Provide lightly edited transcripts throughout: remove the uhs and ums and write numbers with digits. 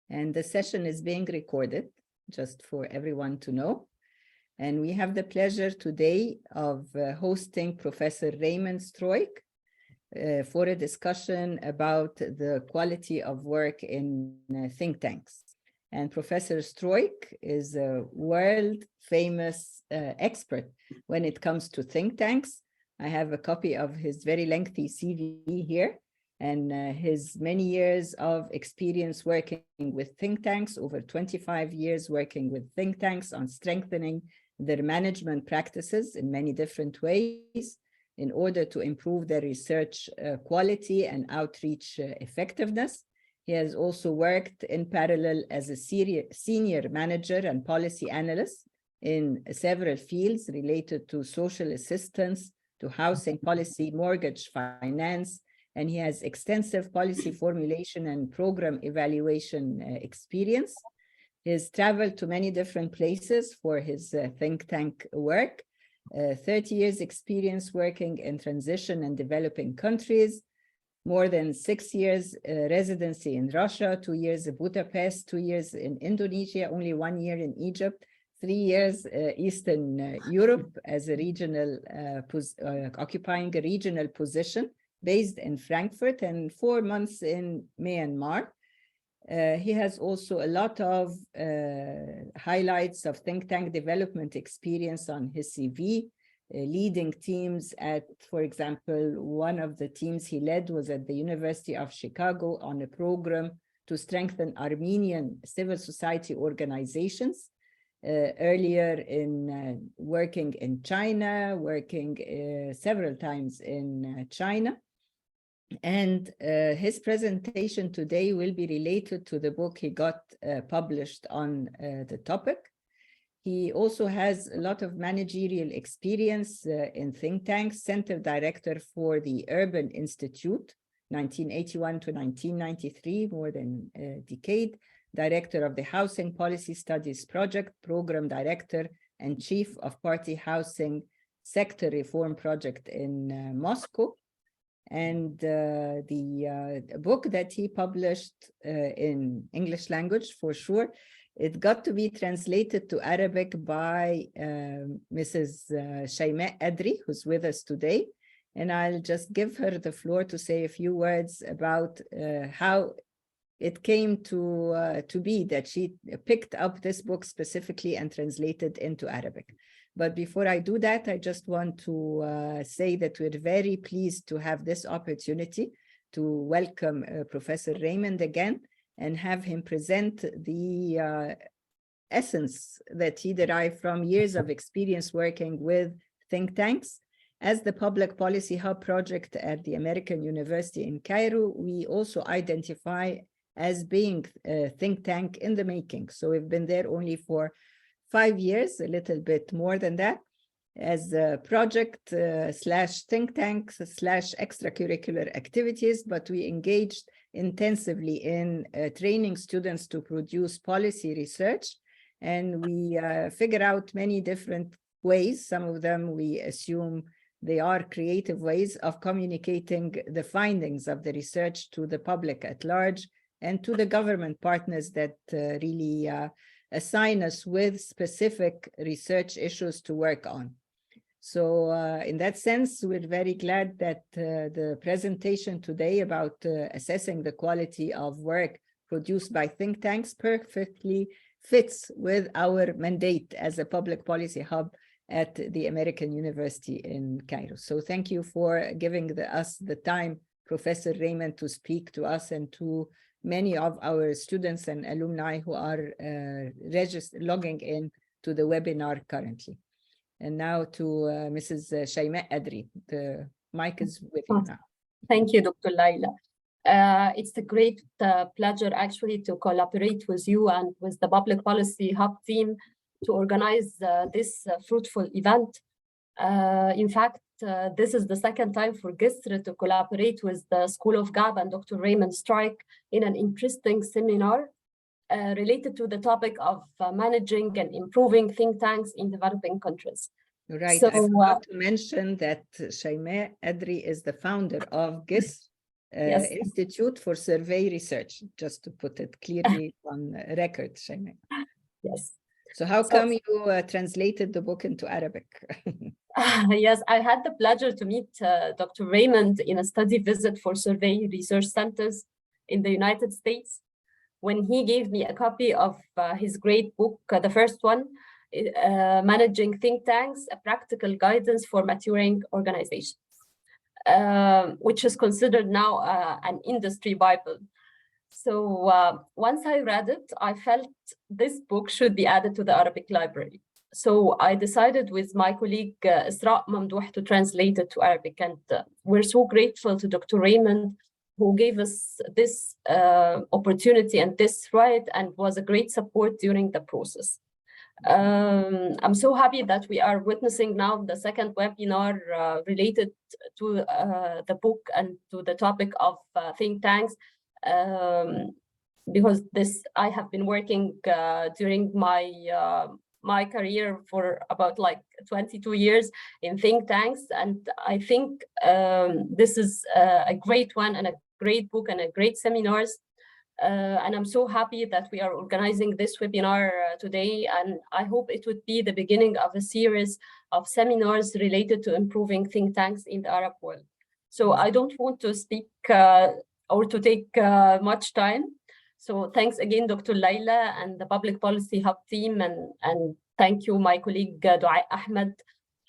And the session is being recorded, just for everyone to know. And we have the pleasure today of hosting Professor Raymond Struyk for a discussion about the quality of work in think tanks. And Professor Struyk is a world-famous expert when it comes to think tanks. I have a copy of his very lengthy CV here, and his many years of experience working with think tanks, over 25 years working with think tanks on strengthening their management practices in many different ways in order to improve their research quality and outreach effectiveness. He has also worked in parallel as a senior manager and policy analyst in several fields related to social assistance, to housing policy, mortgage finance, and he has extensive policy formulation and program evaluation experience. He's traveled to many different places for his think tank work, 30 years experience working in transition and developing countries, more than 6 years residency in Russia, 2 years in Budapest, 2 years in Indonesia, only 1 year in Egypt, 3 years Eastern Europe as a regional, occupying a regional position based in Frankfurt, and 4 months in Myanmar. He has also a lot of highlights of think tank development experience on his CV, leading teams at, for example, one of the teams he led was at the University of Chicago on a program to strengthen Armenian civil society organizations. Earlier in working in China, working several times in China. And his presentation today will be related to the book he got published on the topic. He also has a lot of managerial experience in think tanks, center director for the Urban Institute, 1981 to 1993, more than a decade, director of the Housing Policy Studies Project, program director and chief of Party Housing Sector Reform Project in Moscow. And the book that he published in English language, for sure, it got to be translated to Arabic by Mrs. Shaima Adri, who's with us today. And I'll just give her the floor to say a few words about how it came to be that she picked up this book specifically and translated into Arabic. But before I do that, I just want to say that we're very pleased to have this opportunity to welcome Professor Raymond again and have him present the essence that he derived from years of experience working with think tanks. As the Public Policy Hub project at the American University in Cairo, we also identify as being a think tank in the making. So we've been there only for 5 years, a little bit more than that, as a project slash think tank slash extracurricular activities, but we engaged intensively in training students to produce policy research. And we figure out many different ways. Some of them we assume they are creative ways of communicating the findings of the research to the public at large and to the government partners that really assign us with specific research issues to work on. So in that sense, we're very glad that the presentation today about assessing the quality of work produced by think tanks perfectly fits with our mandate as a public policy hub at the American University in Cairo. So thank you for giving us the time, Professor Raymond, to speak to us and to many of our students and alumni who are logging in to the webinar currently. And now to Mrs. Shaima Adri. The mic is with you now. Thank you, Dr. Laila. It's a great pleasure actually to collaborate with you and with the Public Policy Hub team to organize this fruitful event. In fact, this is the second time for GISR to collaborate with the School of GAB and Dr. Raymond Struyk in an interesting seminar related to the topic of managing and improving think tanks in developing countries. Right. So, I forgot to mention that Shaima Adri is the founder of GISR Institute for Survey Research, just to put it clearly on record, Shaima. Yes. So how come you translated the book into Arabic? Yes, I had the pleasure to meet Dr. Raymond in a study visit for survey research centers in the United States, when he gave me a copy of his great book, the first one, Managing Think Tanks, A Practical Guidance for Maturing Organizations, which is considered now an industry Bible. So once I read it, I felt this book should be added to the Arabic library. So I decided with my colleague Isra Mamdouh to translate it to Arabic. And we're so grateful to Dr. Raymond, who gave us this opportunity and this right, and was a great support during the process. I'm so happy that we are witnessing now the second webinar related to the book and to the topic of think tanks. Because I have been working during my career for about like 22 years in think tanks, and I think this is a great one and a great book and a great seminars. And I'm so happy that we are organizing this webinar today, and I hope it would be the beginning of a series of seminars related to improving think tanks in the Arab world. So I don't want to speak or to take much time. So thanks again, Dr. Laila and the Public Policy Hub team, and thank you, my colleague Doha Ahmed,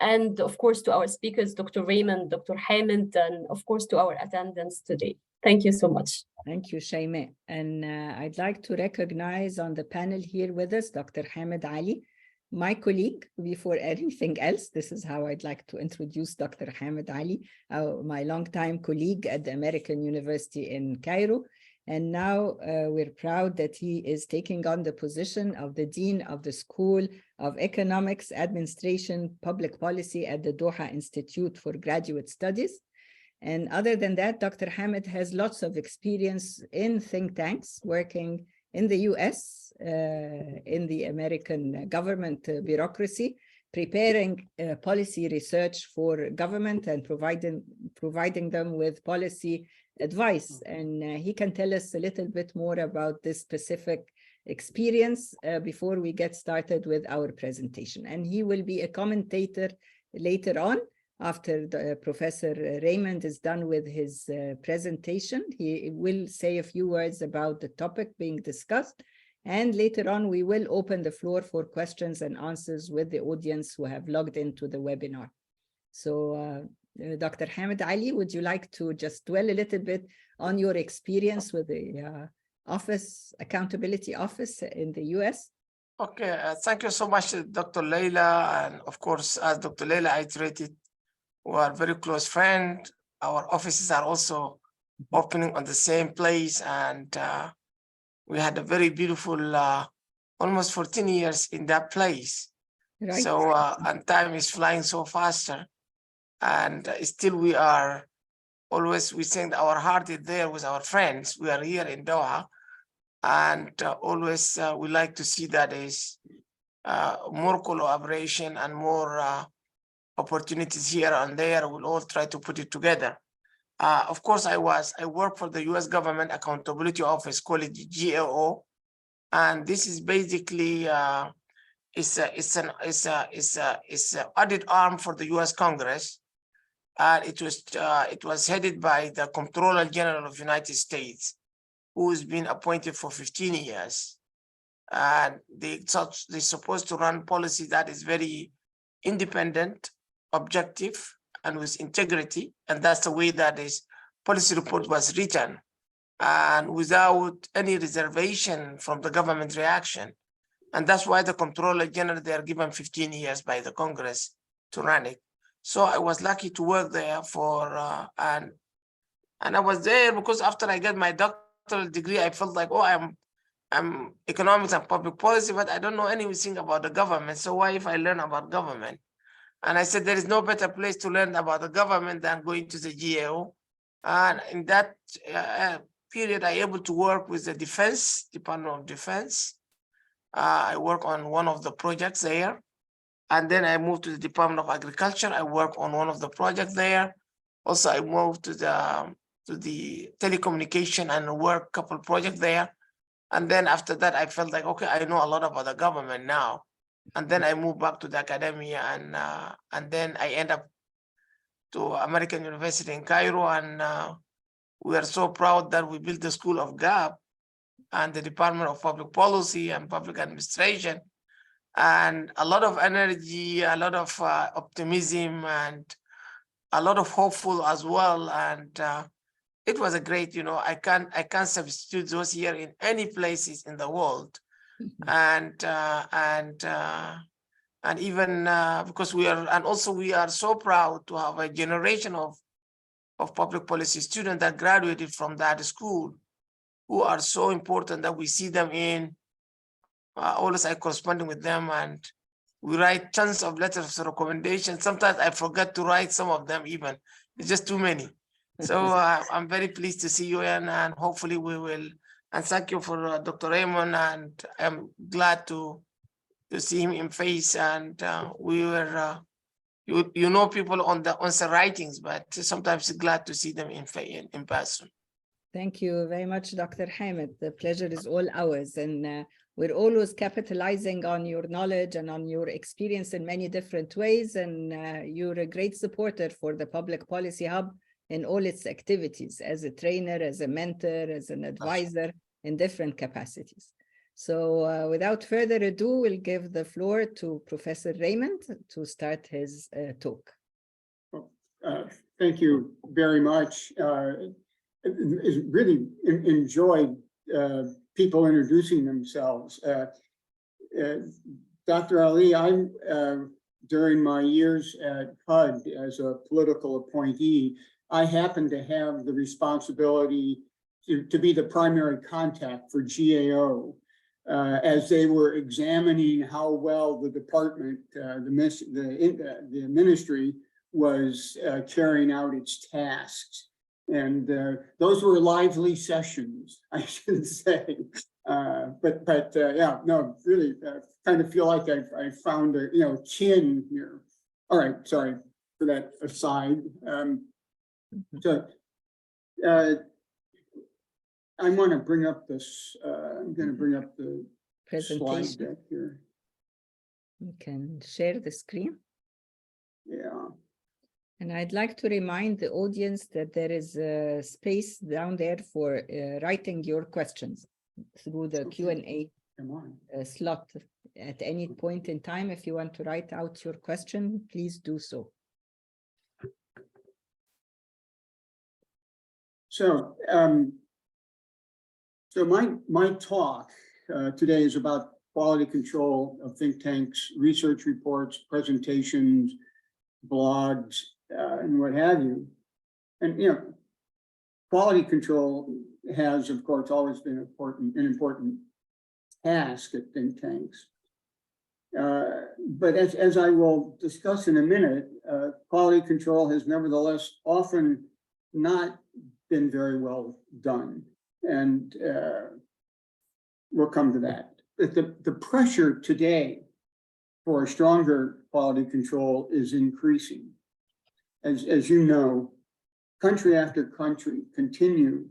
and of course to our speakers, Dr. Raymond, Dr. Hamid, and of course to our attendants today. Thank you so much. Thank you, Shaima. And I'd like to recognize on the panel here with us, Dr. Hamid Ali, my colleague. Before anything else, this is how I'd like to introduce Dr. Hamid Ali, my longtime colleague at the American University in Cairo. And now we're proud that he is taking on the position of the Dean of the School of Economics, Administration, Public Policy at the Doha Institute for Graduate Studies. And other than that, Dr. Hamid has lots of experience in think tanks, working in the US, in the American government bureaucracy, preparing policy research for government and providing them with policy advice. And he can tell us a little bit more about this specific experience before we get started with our presentation. And he will be a commentator later on. After Professor Raymond is done with his presentation, he will say a few words about the topic being discussed. And later on, we will open the floor for questions and answers with the audience who have logged into the webinar. So Dr. Hamid Ali, would you like to just dwell a little bit on your experience with the Accountability Office in the US? Okay, thank you so much, Dr. Laila. And of course, as Dr. Laila iterated, we are very close friends. Our offices are also opening on the same place, and we had a very beautiful, almost 14 years in that place. Right. So, and time is flying so faster, and still we are always, we think our heart is there with our friends. We are here in Doha, and always we like to see that is more collaboration and more opportunities here and there. We'll all try to put it together. Of course, I work for the U.S. Government Accountability Office, called it GAO, and this is basically it's an audit arm for the U.S. Congress, and it was headed by the Comptroller General of the United States, who's been appointed for 15 years, and they're supposed to run policy that is very independent, objective, and with integrity. And that's the way that this policy report was written, and without any reservation from the government reaction. And that's why the Comptroller General, they are given 15 years by the Congress to run it. So I was lucky to work there for, and I was there because after I got my doctoral degree, I felt like, oh, I'm economics and public policy, but I don't know anything about the government. So why if I learn about government? And I said, there is no better place to learn about the government than going to the GAO. And in that period, I able to work with the Department of Defense. I work on one of the projects there. And then I moved to the Department of Agriculture. I work on one of the projects there. Also, I moved to the to the telecommunication and work couple projects there. And then after that, I felt like, okay, I know a lot about the government now. And then I moved back to the academia, and then I end up to American University in Cairo. And we are so proud that we built the School of GAP and the Department of Public Policy and Public Administration, and a lot of energy, a lot of optimism, and a lot of hopeful as well. And it was a great, I can't substitute those here in any places in the world. And even because we are so proud to have a generation of public policy students that graduated from that school, who are so important that we see them in, always I corresponding with them, and we write tons of letters of recommendation. Sometimes I forget to write some of them even, it's just too many. So I'm very pleased to see you, and hopefully we will, and thank you for Dr. Raymond, and I'm glad to see him in face. And we were, people on the writings, but sometimes glad to see them in person. Thank you very much, Dr. Hamid. The pleasure is all ours. And we're always capitalizing on your knowledge and on your experience in many different ways. And you're a great supporter for the Public Policy Hub in all its activities, as a trainer, as a mentor, as an advisor in different capacities. So without further ado, we'll give the floor to Professor Raymond to start his talk. Thank you very much. Really enjoyed people introducing themselves. Dr. Ali, during my years at HUD as a political appointee, I happened to have the responsibility to be the primary contact for GAO as they were examining how well the department, the ministry was carrying out its tasks. And those were lively sessions, I should say. Yeah, no, really kind of feel like I found a kin here. All right, sorry for that aside. So I want to bring up this. I'm going to bring up the slide deck here. You can share the screen. Yeah. And I'd like to remind the audience that there is a space down there for writing your questions through the Q&A slot. At any point in time, if you want to write out your question, please do so. So, my talk today is about quality control of think tanks, research reports, presentations, blogs, and what have you. And quality control has, of course, always been an important task at think tanks. But as I will discuss in a minute, quality control has nevertheless often not been very well done, and we'll come to that. But the pressure today for a stronger quality control is increasing. As you know, country after country continue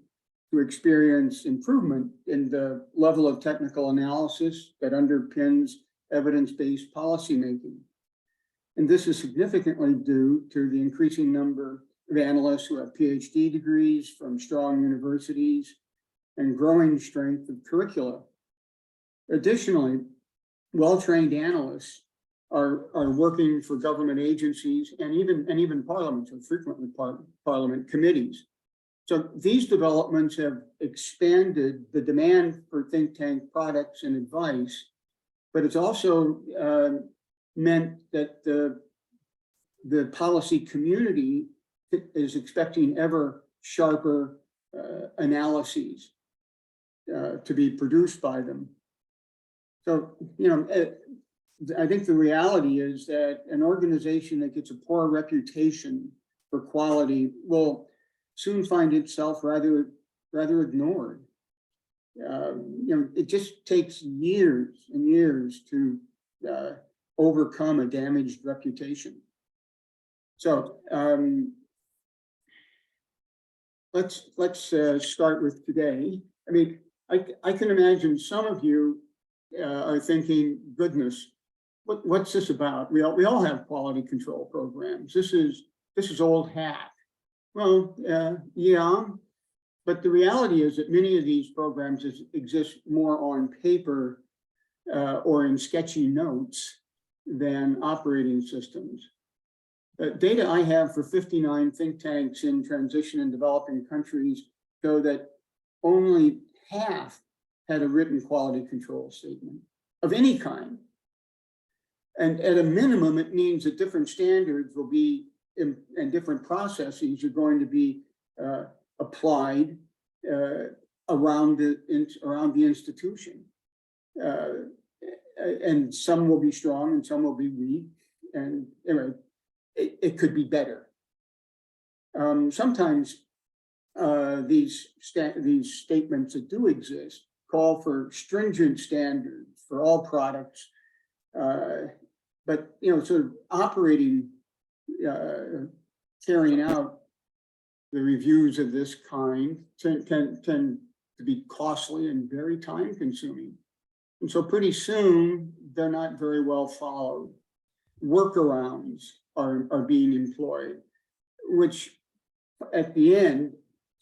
to experience improvement in the level of technical analysis that underpins evidence-based policymaking. And this is significantly due to the increasing number of analysts who have PhD degrees from strong universities and growing strength of curricula. Additionally, well-trained analysts are working for government agencies and even parliaments, or frequently parliament committees. So these developments have expanded the demand for think tank products and advice, but it's also meant that the policy community is expecting ever sharper analyses to be produced by them. So, I think the reality is that an organization that gets a poor reputation for quality will soon find itself rather ignored. It just takes years and years to overcome a damaged reputation. So let's start with today. I mean, I can imagine some of you are thinking, goodness, what's this about? We all have quality control programs. This is old hat. Well, yeah, but the reality is that many of these programs exist more on paper or in sketchy notes than operating systems. Data I have for 59 think tanks in transition and developing countries show that only half had a written quality control statement of any kind. And at a minimum, it means that different standards will be and different processes are going to be applied around the institution. And some will be strong and some will be weak. And anyway, it could be better. Sometimes these statements that do exist call for stringent standards for all products, but sort of operating, carrying out the reviews of this kind tend to be costly and very time consuming. And so pretty soon they're not very well followed. Workarounds are being employed, which at the end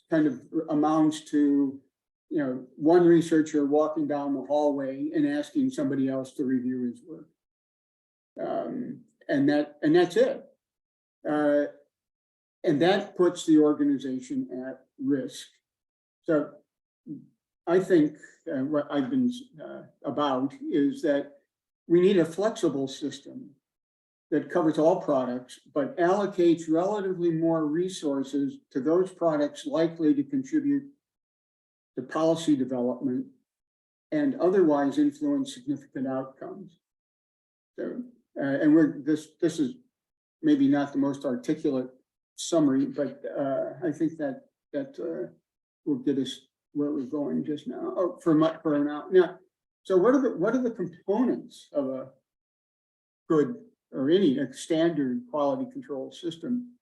kind of amounts to one researcher walking down the hallway and asking somebody else to review his work. And that's it. And that puts the organization at risk. So I think what I've been about is that we need a flexible system that covers all products, but allocates relatively more resources to those products likely to contribute to policy development and otherwise influence significant outcomes. So, and this is maybe not the most articulate summary, but I think that will get us where we're going just now. Oh, for now. Now, so what are the components of a good or any standard quality control system?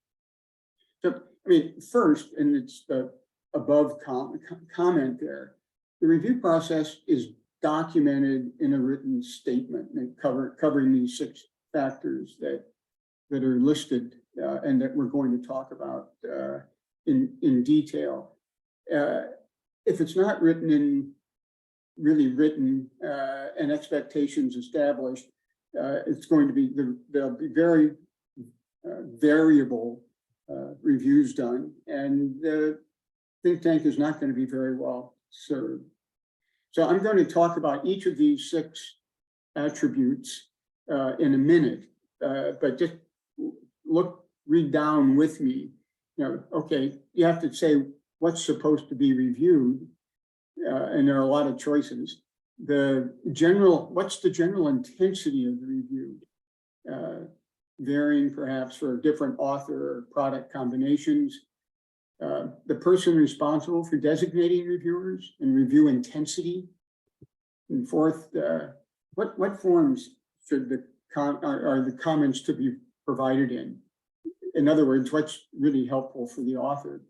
So, I mean, first, and it's the above comment there, the review process is documented in a written statement covering these 6 factors that are listed and that we're going to talk about in detail. If it's not really written and expectations established, it's going to be there'll be very variable reviews done, and the think tank is not going to be very well served. So I'm going to talk about each of these 6 attributes in a minute, but just read down with me. Okay, you have to say what's supposed to be reviewed, and there are a lot of choices. What's the general intensity of the review? Varying perhaps for different author or product combinations. The person responsible for designating reviewers and review intensity. And fourth, what forms should are the comments to be provided in? In other words, what's really helpful for the author?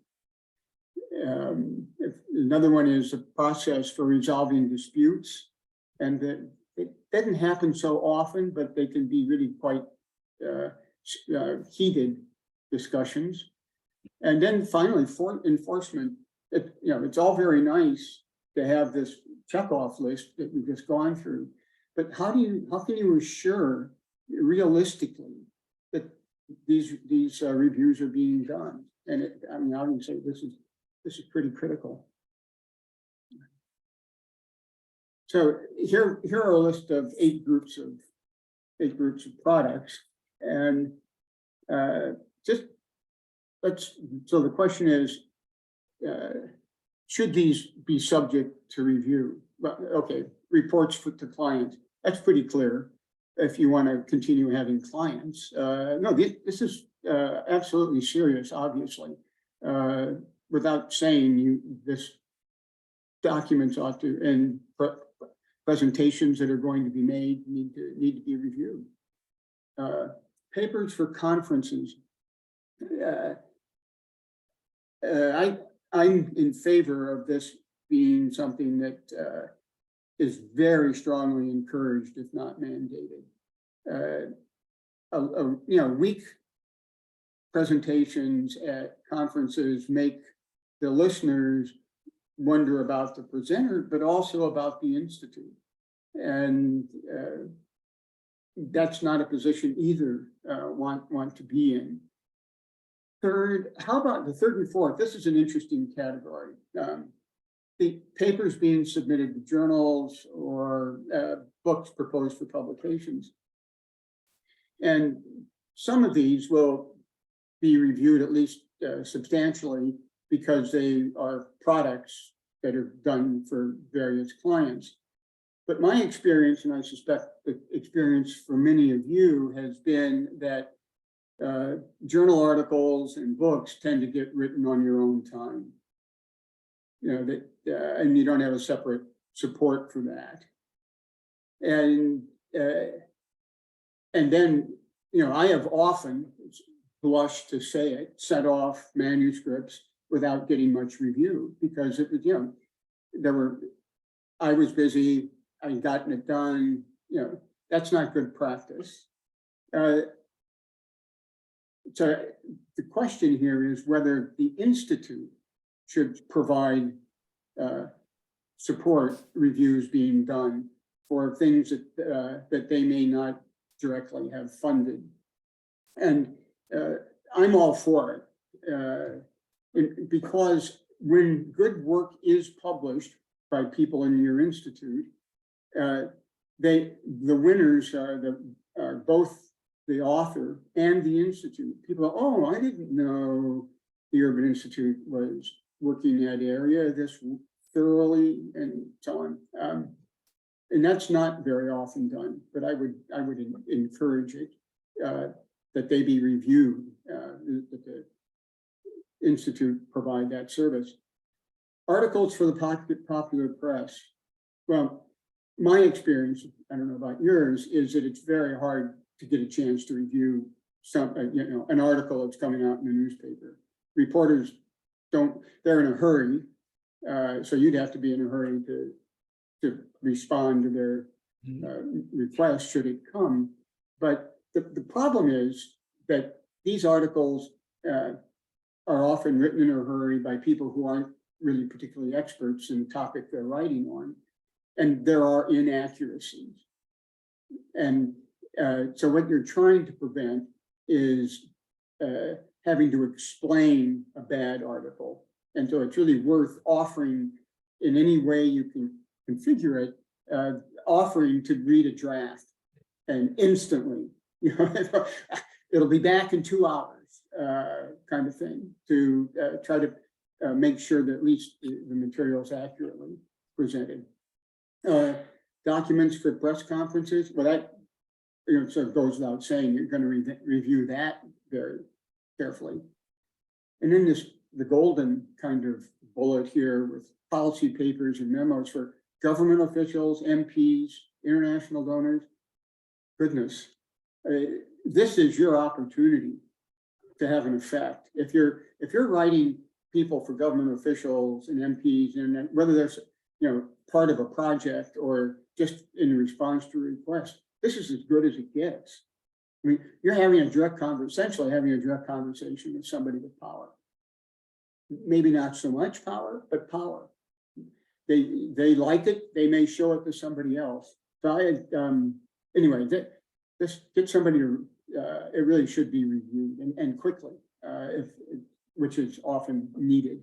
Another one is a process for resolving disputes, and it doesn't happen so often, but they can be really quite heated discussions. And then finally, for enforcement, it's all very nice to have this checkoff list that we've just gone through, but how can you assure realistically that these reviews are being done? And I would say this is pretty critical. So here are a list of 8 groups of products, and so the question is, should these be subject to review? Well, okay, reports to clients, that's pretty clear if you want to continue having clients. No, this is absolutely serious, obviously. Without saying this documents ought to, and presentations that are going to be made need to be reviewed. Papers for conferences. I'm in favor of this being something that is very strongly encouraged, if not mandated. Weak presentations at conferences make the listeners wonder about the presenter, but also about the institute. And that's not a position either want to be in. Third, how about the third and fourth? This is an interesting category. The papers being submitted to journals or books proposed for publications. And some of these will be reviewed at least substantially because they are products that are done for various clients. But my experience, and I suspect the experience for many of you, has been that journal articles and books tend to get written on your own time. And you don't have a separate support for that. And then, I have often blushed to say it, sent off manuscripts without getting much review because it was, I was busy, I'd gotten it done, that's not good practice. So the question here is whether the Institute should provide support reviews being done for things that they may not directly have funded. And I'm all for it because when good work is published by people in your institute, the winners are both the author and the institute. People go, oh, I didn't know the Urban Institute was working that area this thoroughly and so on. And that's not very often done, but I would encourage it that they be reviewed, that the Institute provide that service. Articles for the popular press. Well, my experience, I don't know about yours, is that it's very hard to get a chance to review an article that's coming out in the newspaper. Reporters they're in a hurry. So you'd have to be in a hurry to respond to their request should it come. But the problem is that these articles are often written in a hurry by people who aren't really particularly experts in the topic they're writing on. And there are inaccuracies. And so what you're trying to prevent is having to explain a bad article. And so it's really worth offering in any way you can configure it, offering to read a draft and instantly, it'll be back in 2 hours kind of thing to try to make sure that at least the material is accurately presented. Documents for press conferences, well, that sort of goes without saying, you're going to review that very carefully. And then the golden kind of bullet here with policy papers and memos for government officials, MPs, international donors. Goodness, this is your opportunity to have an effect. If you're writing people for government officials and MPs, and whether they're part of a project or just in response to a request, this is as good as it gets. I mean, you're having essentially having a direct conversation with somebody with power. Maybe not so much power, but power. They like it, they may show it to somebody else. So anyway, just get somebody to, it really should be reviewed and quickly, which is often needed.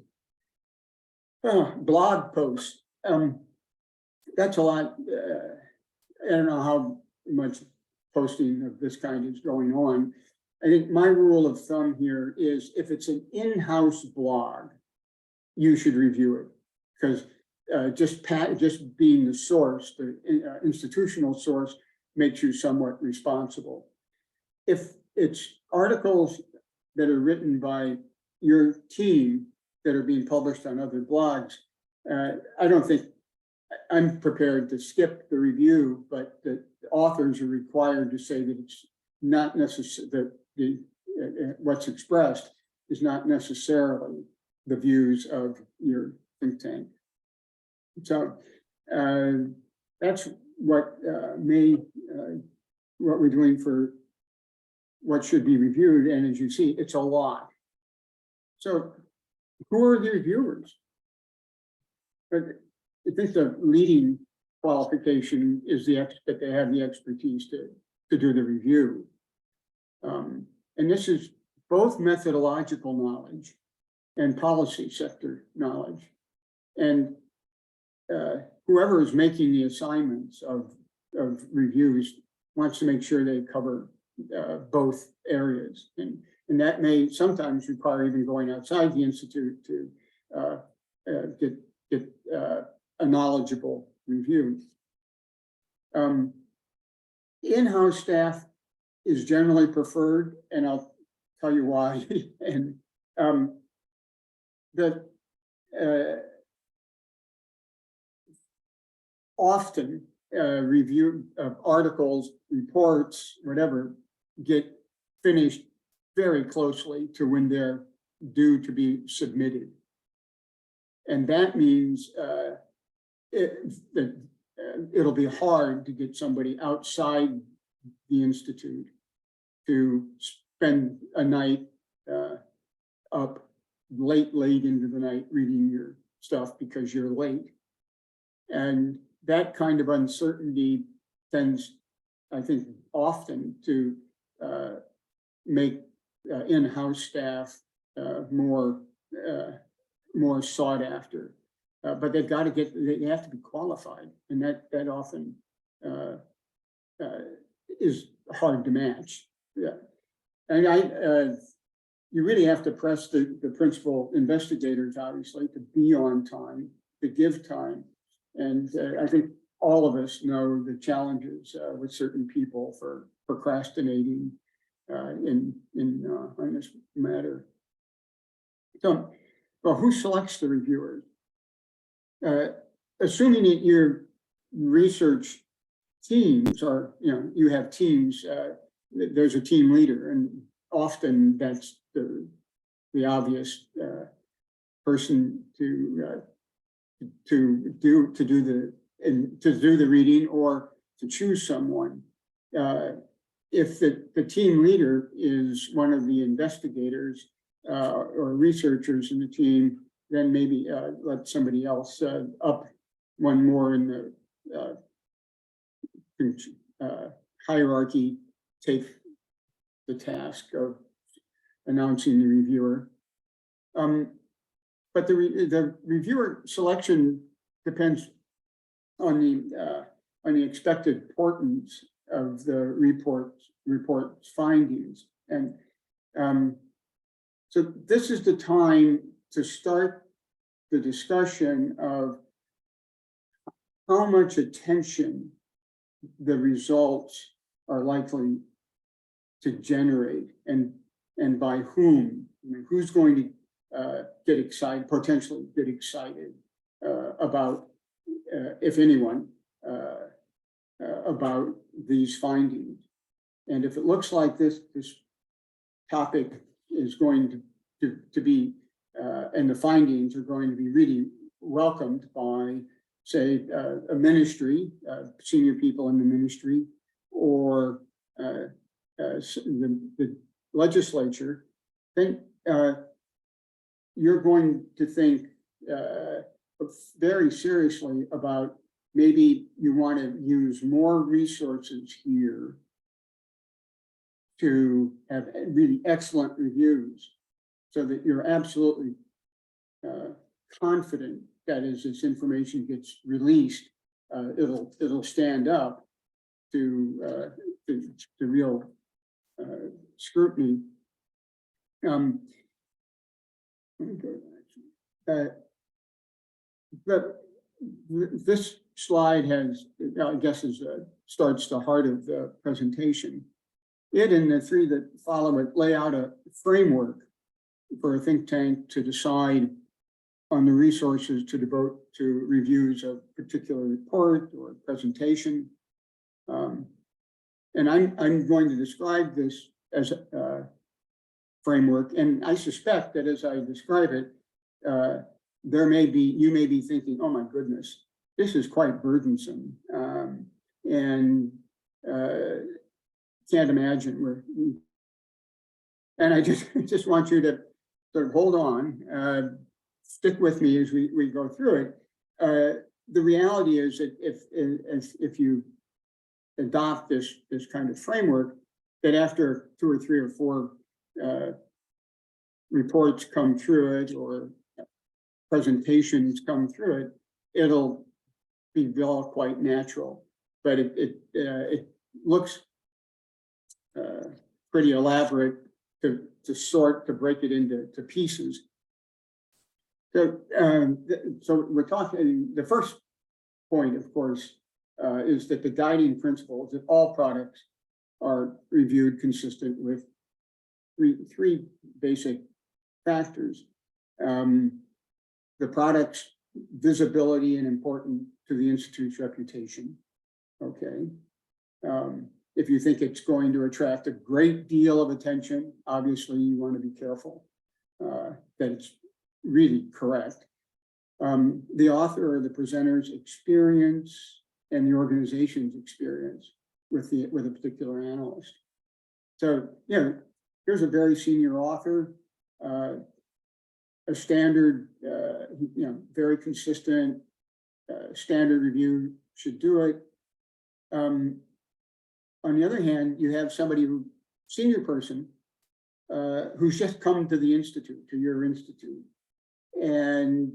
Blog posts, that's a lot. I don't know how much posting of this kind is going on. I think my rule of thumb here is if it's an in-house blog, you should review it because just being the source, the institutional source, makes you somewhat responsible. If it's articles that are written by your team that are being published on other blogs, I don't think I'm prepared to skip the review, but the authors are required to say that it's not necessary, that what's expressed is not necessarily the views of your think tank. So that's what what we're doing for what should be reviewed. And as you see, it's a lot. So who are the reviewers? But I think the leading qualification is that they have the expertise to do the review. And this is both methodological knowledge and policy sector knowledge. And whoever is making the assignments of reviews wants to make sure they cover both areas. And that may sometimes require even going outside the institute to get a knowledgeable review. In-house staff is generally preferred, and I'll tell you why. And often review of articles, reports, whatever, get finished very closely to when they're due to be submitted. And that means it'll be hard to get somebody outside the institute to spend a night up late into the night reading your stuff because you're late. And that kind of uncertainty tends, I think, often to make in-house staff more sought after. But they've got to they have to be qualified, and that often is hard to match. Yeah, and you really have to press the principal investigators, obviously, to be on time, to give time. And I think all of us know the challenges with certain people for procrastinating on this matter. So, well, who selects the reviewers? Assuming that your research teams are, you have teams, there's a team leader, and often that's the obvious person to do the reading or to choose someone. If the team leader is one of the investigators or researchers in the team, then maybe let somebody else up one more in the hierarchy take the task of announcing the reviewer. But the reviewer selection depends on the expected importance of the report's findings. And so this is the time to start the discussion of how much attention the results are likely to generate, and by whom. I mean, who's going to get excited, potentially get excited about, if anyone, about these findings. And if it looks like this topic is going to be, and the findings are going to be really welcomed by, say, a ministry, senior people in the ministry, or the legislature, then you're going to think very seriously about maybe you want to use more resources here to have really excellent reviews, so that you're absolutely confident that as this information gets released, it'll stand up to real scrutiny. But this slide has, I guess, starts the heart of the presentation. It and the three that follow it lay out a framework for a think tank to decide on the resources to devote to reviews of particular report or presentation. And I'm going to describe this as a framework, and I suspect that as I describe it, you may be thinking, oh my goodness, this is quite burdensome. And can't imagine and I just want you to sort of hold on, stick with me as we go through it. The reality is that if you adopt this kind of framework, that after 2 or 3 or 4 reports come through it or presentations come through it, it'll be all quite natural. But it looks pretty elaborate to break it into pieces. So we're talking, the first point, of course, is that the guiding principle is that all products are reviewed consistent with three basic factors. The product's visibility and importance to the Institute's reputation. Okay. If you think it's going to attract a great deal of attention, obviously you want to be careful that it's really correct. The author or the presenter's experience and the organization's experience with a particular analyst. So, here's a very senior author, a standard, very consistent standard review should do it. On the other hand, you have somebody senior person, who's just come to the Institute, to your Institute. And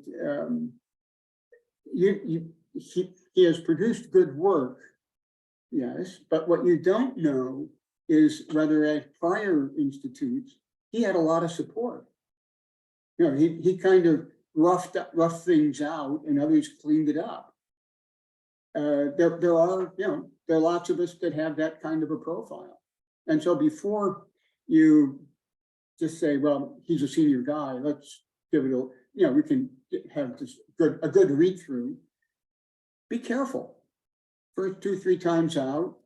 he has produced good work, yes, but what you don't know is whether at prior institutes, he had a lot of support. He kind of roughed things out and others cleaned it up. There are lots of us that have that kind of a profile. And so before you just say, well, he's a senior guy, let's give it we can have a good read through. Be careful. First 2-3 times out,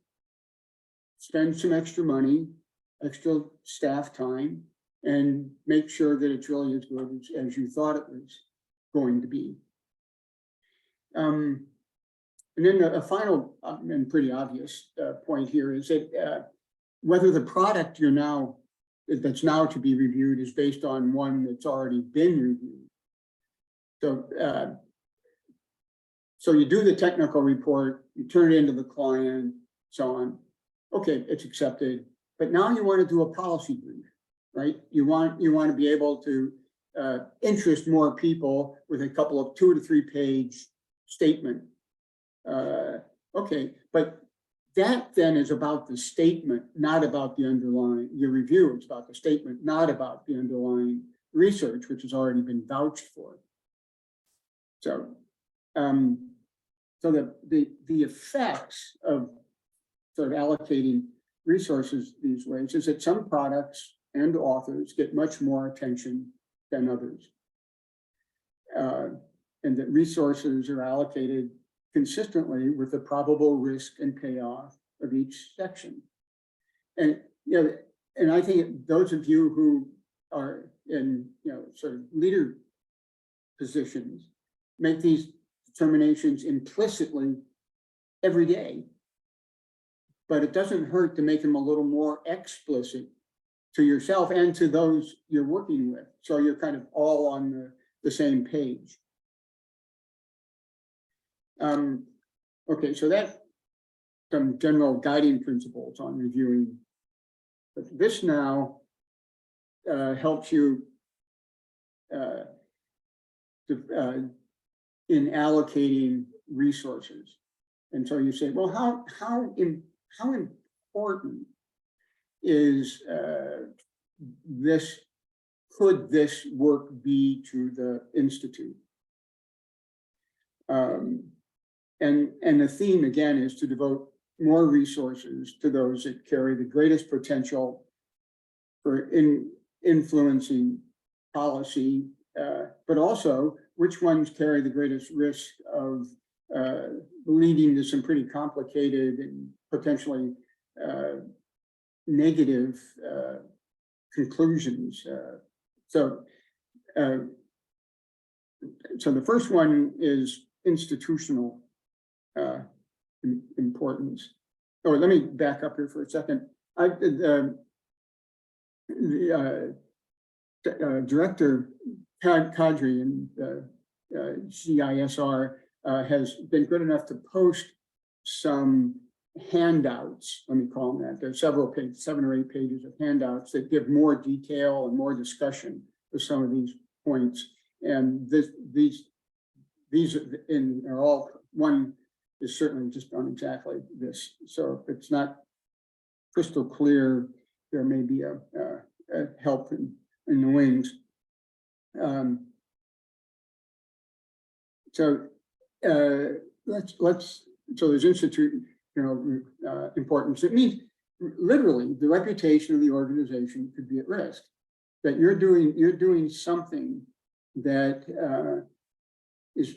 spend some extra money, extra staff time, and make sure that it's really as good as you thought it was going to be. And then a final and pretty obvious point here is that whether the product that's now to be reviewed is based on one that's already been reviewed. So you do the technical report, you turn it into the client, so on. Okay, it's accepted, but now you want to do a policy brief, right? You want to be able to interest more people with a couple of 2 to 3 page statement. Okay, but that then is about the statement, not about the underlying, your review is about the statement, not about the underlying research, which has already been vouched for. So, the effects of sort of allocating resources these ways is that some products and authors get much more attention than others. And that resources are allocated consistently with the probable risk and payoff of each section. And, and I think those of you who are in, sort of leader positions make these determinations implicitly every day, but it doesn't hurt to make them a little more explicit to yourself and to those you're working with. So you're kind of all on the same page. Okay, so that's some general guiding principles on reviewing. But this now helps you in allocating resources. And so you say, well, how important is could this work be to the Institute? And the theme again is to devote more resources to those that carry the greatest potential for influencing policy, but also which ones carry the greatest risk of leading to some pretty complicated and potentially negative conclusions. So so the first one is institutional importance. Oh, let me back up here for a second. Director Kadri in GISR has been good enough to post some handouts, let me call them that. There's several pages, 7 or 8 pages of handouts that give more detail and more discussion of some of these points. And these are all, one is certainly just on exactly this. So if it's not crystal clear, there may be a help in the wings. So there's importance. It means literally the reputation of the organization could be at risk. That you're doing something that is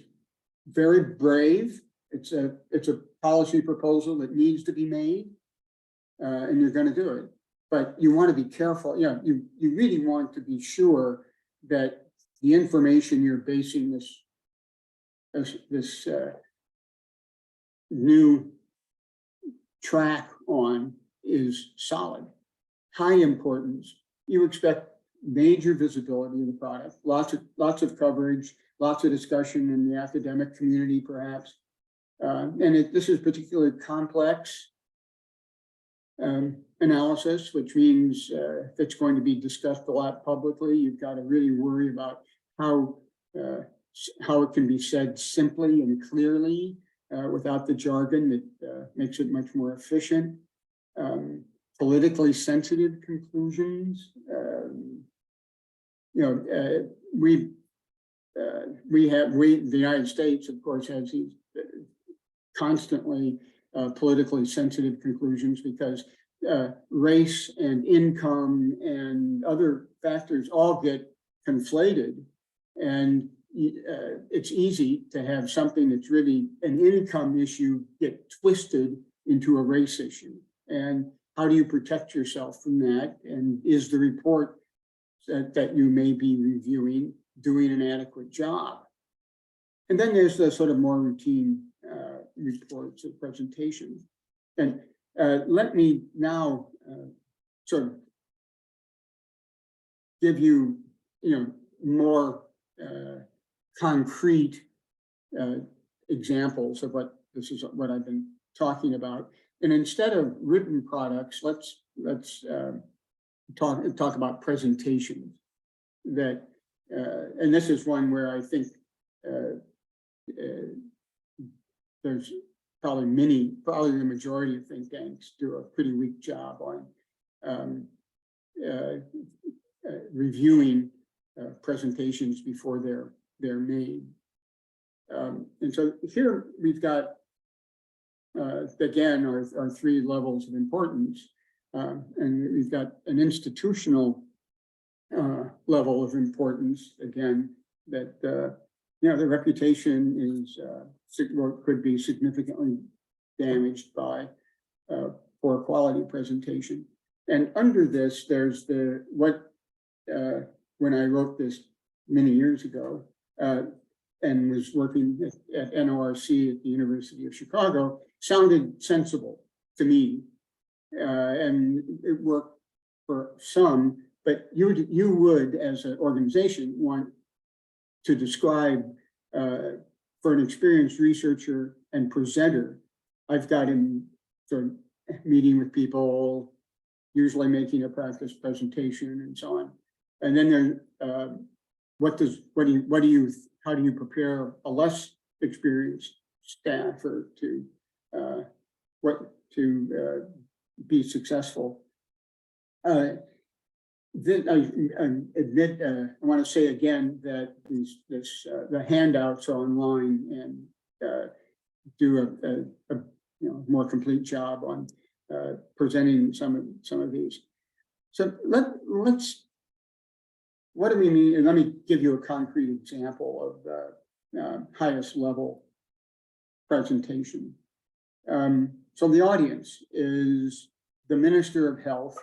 very brave. It's a policy proposal that needs to be made, and you're going to do it. But you want to be careful. You really want to be sure that the information you're basing this new track on is solid. High importance. You expect major visibility of the product, lots of coverage, lots of discussion in the academic community, perhaps. This is particularly complex analysis, which means if it's going to be discussed a lot publicly, you've got to really worry about how it can be said simply and clearly without the jargon that makes it much more efficient. Politically sensitive conclusions. The United States, of course, has these constantly politically sensitive conclusions because race and income and other factors all get conflated, and it's easy to have something that's really an income issue get twisted into a race issue. And how do you protect yourself from that? And is the report that you may be reviewing doing an adequate job? And then there's the sort of more routine reports and presentations. And let me now sort of give you, more concrete examples of what I've been talking about. And instead of written products, let's talk about presentations. That and this is one where I think there's probably the majority of think tanks do a pretty weak job on reviewing presentations before they're made. And so here we've got again our 3 levels of importance, and we've got an institutional level of importance again that the reputation is could be significantly damaged by poor quality presentation. And under this, there's when I wrote this many years ago and was working at NORC at the University of Chicago, sounded sensible to me, and it worked for some. But you would, as an organization, want to describe for an experienced researcher and presenter. I've got him sort of meeting with people, usually making a practice presentation and so on. And then how do you prepare a less experienced staffer to be successful? Then I admit, I want to say again that the handouts are online and do a more complete job on presenting some of these. So let's. What do we mean? And let me give you a concrete example of the highest level presentation. So the audience is the Minister of Health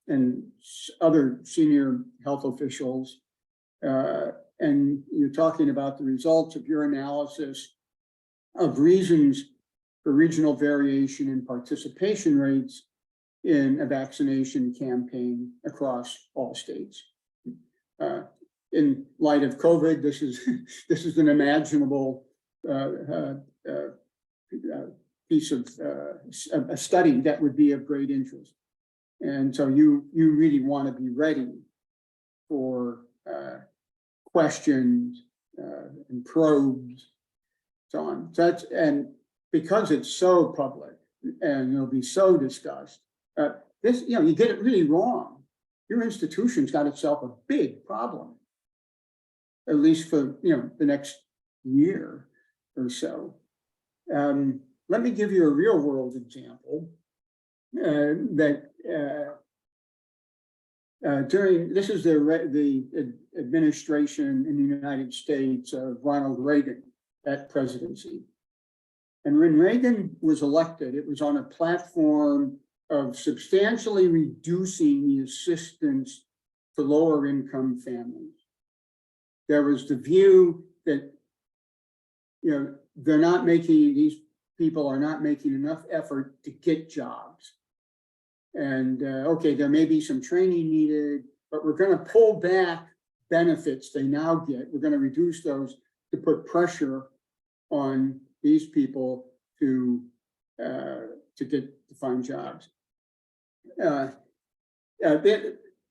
and other senior health officials, and and you're talking about the results of your analysis of reasons for regional variation in participation rates in a vaccination campaign across all states. In light of COVID, this is an imaginable piece of a study that would be of great interest. And so you really want to be ready for questions and probes, so on. So that's, and because it's so public and it'll be so discussed, this, you know, you get it really wrong, your institution's got itself a big problem, at least for, you know, the next year or so. Let me give you a real world example that during, this is the administration in the United States of Ronald Reagan at presidency. And when Reagan was elected, it was on a platform of substantially reducing the assistance to lower income families. There was the view that, you know, they're not making, these people are not making enough effort to get jobs. And okay, there may be some training needed, but we're going to pull back benefits they now get. We're going to reduce those to put pressure on these people to find jobs.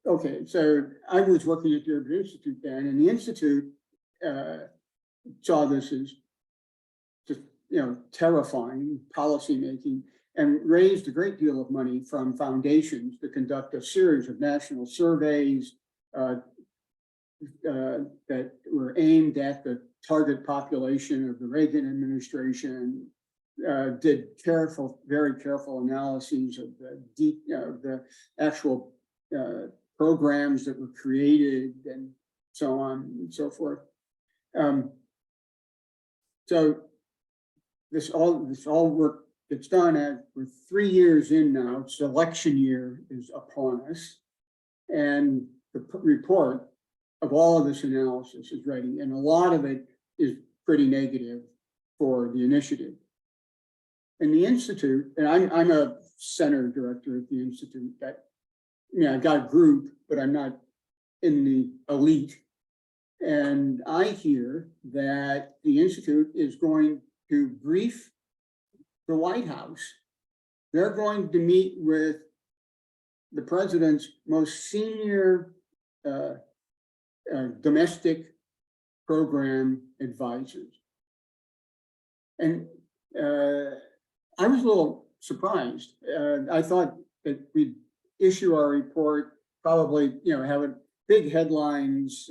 Okay, so I was working at the Urban Institute then, and the Institute saw this as just, you know, terrifying policymaking, and raised a great deal of money from foundations to conduct a series of national surveys that were aimed at the target population of the Reagan administration, did very careful analyses of the actual programs that were created and so on and so forth. So this all work gets done, and we're 3 years in now. It's election year is upon us, and the report of all of this analysis is ready, and a lot of it is pretty negative for the initiative. And the Institute, and I'm a center director at the Institute, that, you know, I've got a group, but I'm not in the elite. And I hear that the Institute is going to brief the White House. They're going to meet with the president's most senior domestic program advisors. And I was a little surprised. I thought that we'd issue our report, probably, you know, have big headlines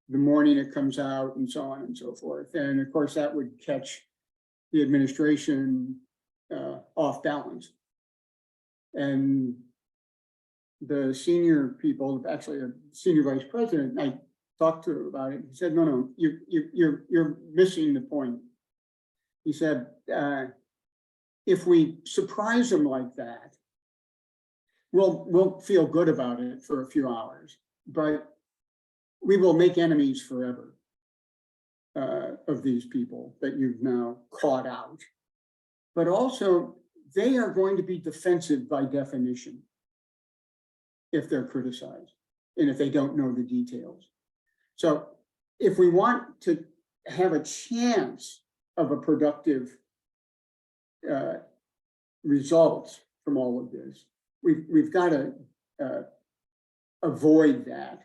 the morning it comes out and so on and so forth. And of course, that would catch the administration off balance. And the senior people, actually a senior vice president, I talked to him about it. He said, no, you're missing the point. He said, if we surprise them like that, we'll feel good about it for a few hours, but we will make enemies forever of these people that you've now caught out. But also, they are going to be defensive by definition if they're criticized and if they don't know the details. So if we want to have a chance of a productive results from all of this, we've got to avoid that.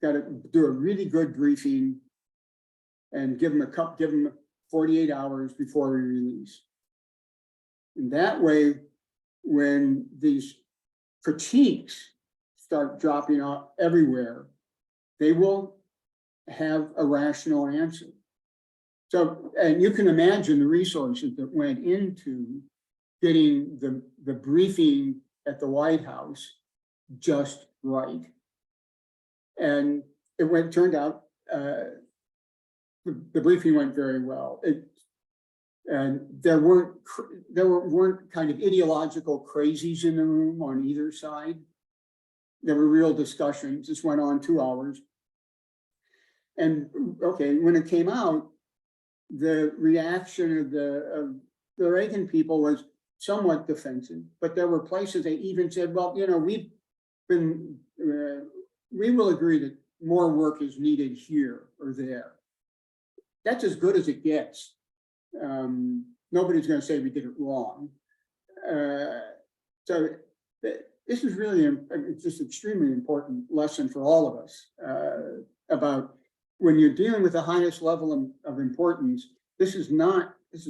Got to do a really good briefing and give them 48 hours before we release. And that way, when these critiques start dropping off everywhere, they will have a rational answer. So, and you can imagine the resources that went into getting the briefing at the White House just right. And it turned out the briefing went very well. And there weren't kind of ideological crazies in the room on either side. There were real discussions. This went on 2 hours. And okay, when it came out, the reaction of the Reagan people was somewhat defensive, but there were places they even said, well, you know, we will agree that more work is needed here or there. That's as good as it gets. Nobody's going to say we did it wrong. So this is really just extremely important lesson for all of us about when you're dealing with the highest level of importance. This is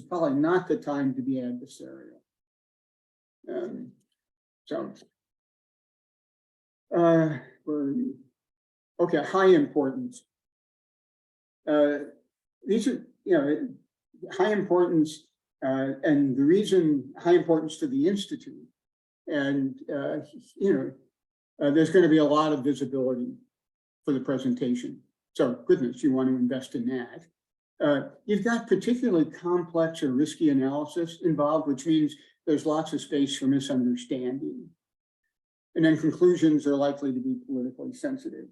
probably not the time to be adversarial. Okay, high importance. These are, you know, high importance, and the reason high importance to the Institute, and you know, there's going to be a lot of visibility for the presentation. So goodness, you want to invest in that. You've got particularly complex or risky analysis involved, which means there's lots of space for misunderstanding. And then conclusions are likely to be politically sensitive.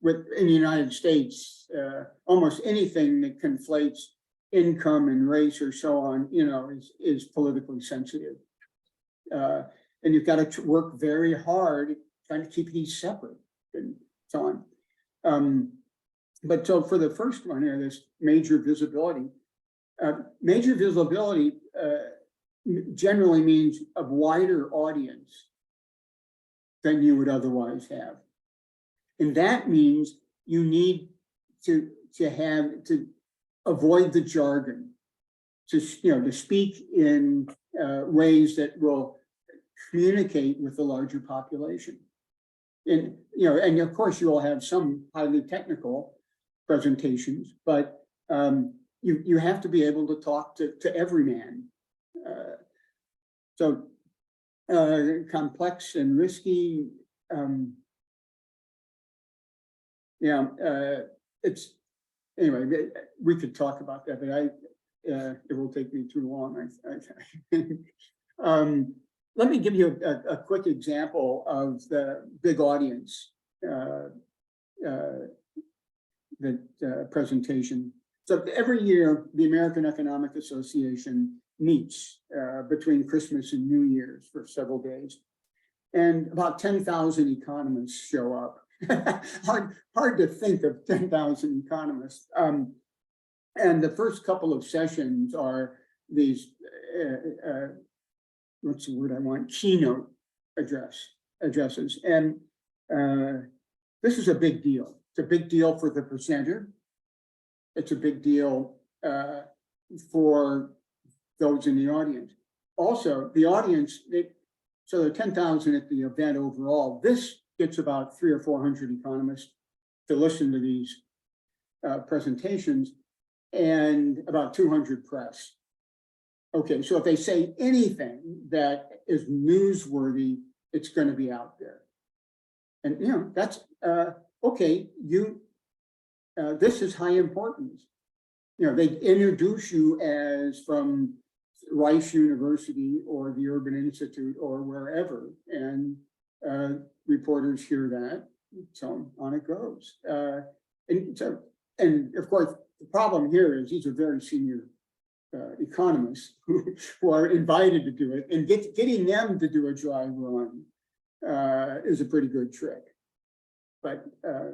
In the United States, almost anything that conflates income and race or so on, you know, is politically sensitive. And you've got to work very hard trying to keep these separate and so on. But so for the first one here, this major visibility. Major visibility generally means a wider audience than you would otherwise have. And that means you need to avoid the jargon, to speak in ways that will communicate with the larger population. And and of course you will have some highly technical presentations, but you have to be able to talk to every man. So complex and risky. It's anyway. We could talk about that, but it will take me too long. I think. Let me give you a quick example of the big audience presentation. So every year, the American Economic Association meets between Christmas and New Year's for several days. And about 10,000 economists show up. hard to think of 10,000 economists. And the first couple of sessions are these, what's the word I want? Keynote addresses. And this is a big deal. It's a big deal for the presenter. It's a big deal for those in the audience. Also, the audience, so there are 10,000 at the event overall. This gets about 300 or 400 economists to listen to these presentations, and about 200 press. Okay, so if they say anything that is newsworthy, it's going to be out there. And that's okay. This is high importance. They introduce you as from Rice University or the Urban Institute or wherever, and reporters hear that, so on it goes. And of course, the problem here is these are very senior economists who are invited to do it, and getting them to do a dry run is a pretty good trick. But I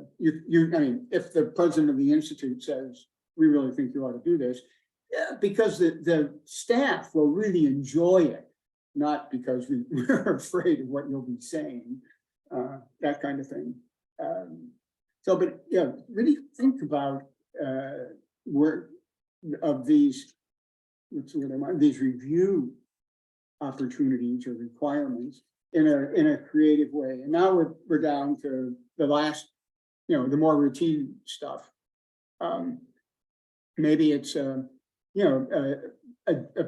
mean, if the president of the institute says, we really think you ought to do this, because the staff will really enjoy it, not because we're afraid of what you'll be saying, that kind of thing. But yeah, really think about these review opportunities or requirements in a creative way. And now we're down to the last, the more routine stuff. Maybe it's a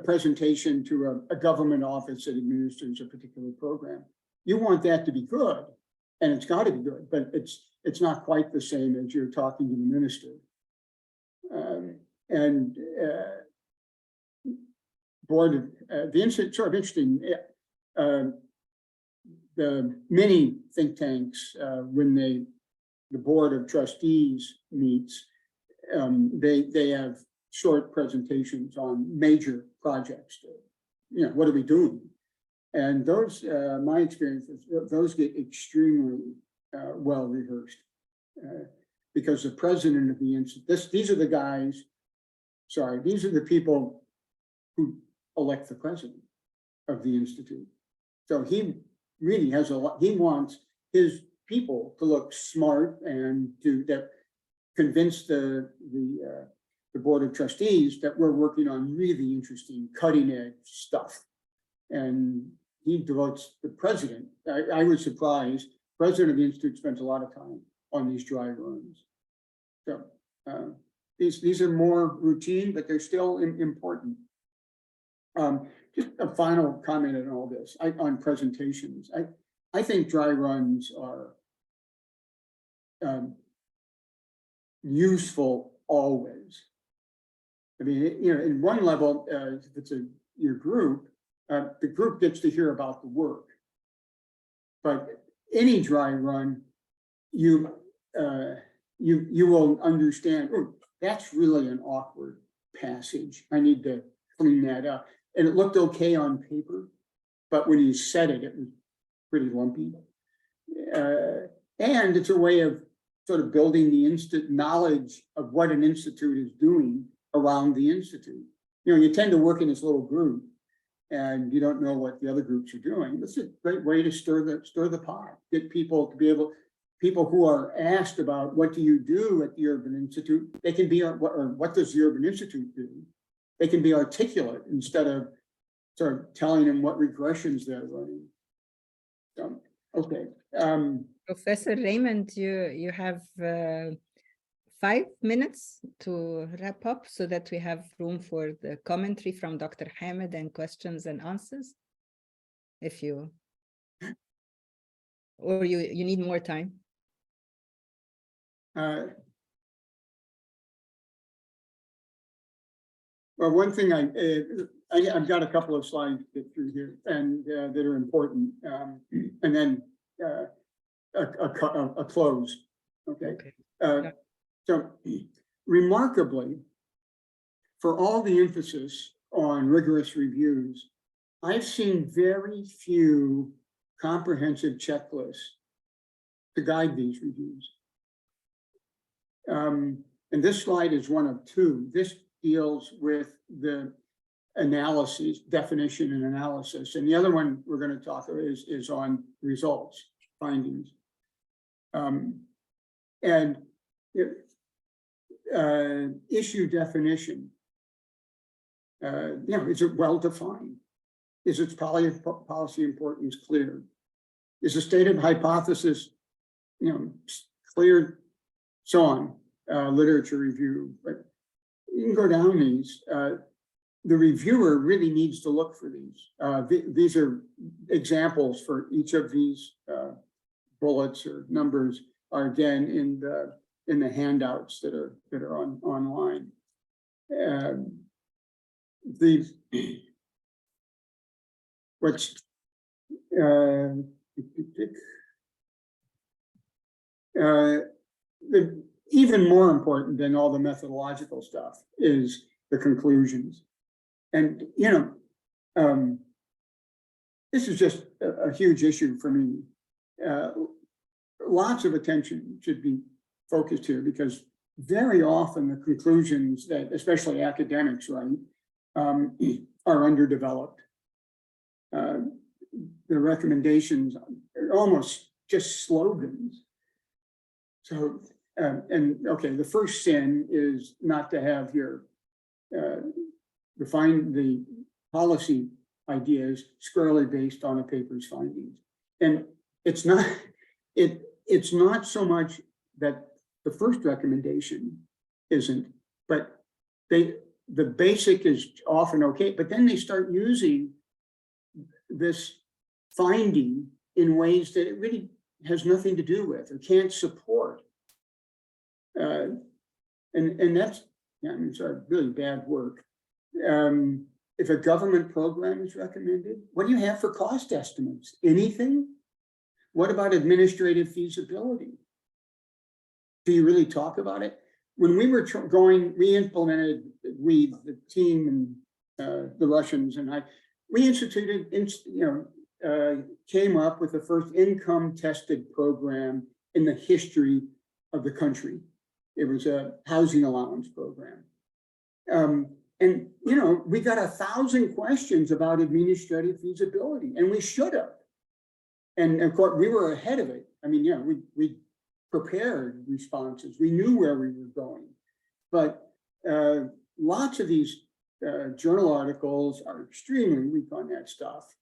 presentation to a government office that administers a particular program. You want that to be good, and it's got to be good, but it's not quite the same as you're talking to the minister. The institute, sort of interesting. The many think tanks, when the board of trustees meets, they have short presentations on major projects. You know, what are we doing? And those, my experience is those get extremely well rehearsed because the president of the institute, these are the guys, these are the people who elect the president of the institute. So he really has a lot, he wants his people to look smart and to convince the board of trustees that we're working on really interesting cutting edge stuff. And he devotes the president. I was surprised. President of the institute spends a lot of time on these dry runs. So these are more routine, but they're still important. Just a final comment on all this on presentations. I think dry runs are useful always. I mean, you know, in one level, if it's your group, the group gets to hear about the work. But any dry run, you will understand, oh, that's really an awkward passage. I need to clean that up. And it looked okay on paper, but when you said it, it was pretty lumpy. And it's a way of sort of building the knowledge of what an institute is doing around the institute. You know, you tend to work in this little group and you don't know what the other groups are doing. It's a great way to stir the pot, get people to be able, people who are asked about what do you do at the Urban Institute, they can be, or what does the Urban Institute do? They can be articulate instead of sort of telling them what regressions they're running. So, okay. Professor Raymond, you have 5 minutes to wrap up so that we have room for the commentary from Dr. Hamid and questions and answers. If you, or you need more time. Well, one thing I've got a couple of slides to get through here and that are important, and then a close. Okay. So remarkably, for all the emphasis on rigorous reviews, I've seen very few comprehensive checklists to guide these reviews. And this slide is one of two. This deals with the analysis, definition and analysis. And the other one we're going to talk about is on results, findings. And issue definition, you know, is it well defined? Is its policy importance clear? Is the stated hypothesis, you know, clear? So on, literature review. But you can go down these. The reviewer really needs to look for these. These are examples for each of these bullets or numbers are again in the handouts that are online. Even more important than all the methodological stuff is the conclusions. And, you know, this is just a huge issue for me. Lots of attention should be focused here because very often the conclusions that, especially academics, right, are underdeveloped. The recommendations are almost just slogans. So, and okay, the first sin is not to have your define the policy ideas squarely based on a paper's findings. And it's not so much that the first recommendation isn't, but the basic is often okay, but then they start using this finding in ways that it really has nothing to do with or can't support. And that's, yeah, I mean, it's really bad work. If a government program is recommended, what do you have for cost estimates? Anything? What about administrative feasibility? Do you really talk about it? when we were the team and the Russians and we instituted, came up with the first income tested program in the history of the country. It was a housing allowance program. And, we got 1,000 questions about administrative feasibility, and we should have. And of course, we were ahead of it. I mean, we prepared responses. We knew where we were going. But lots of these journal articles are extremely weak on that stuff.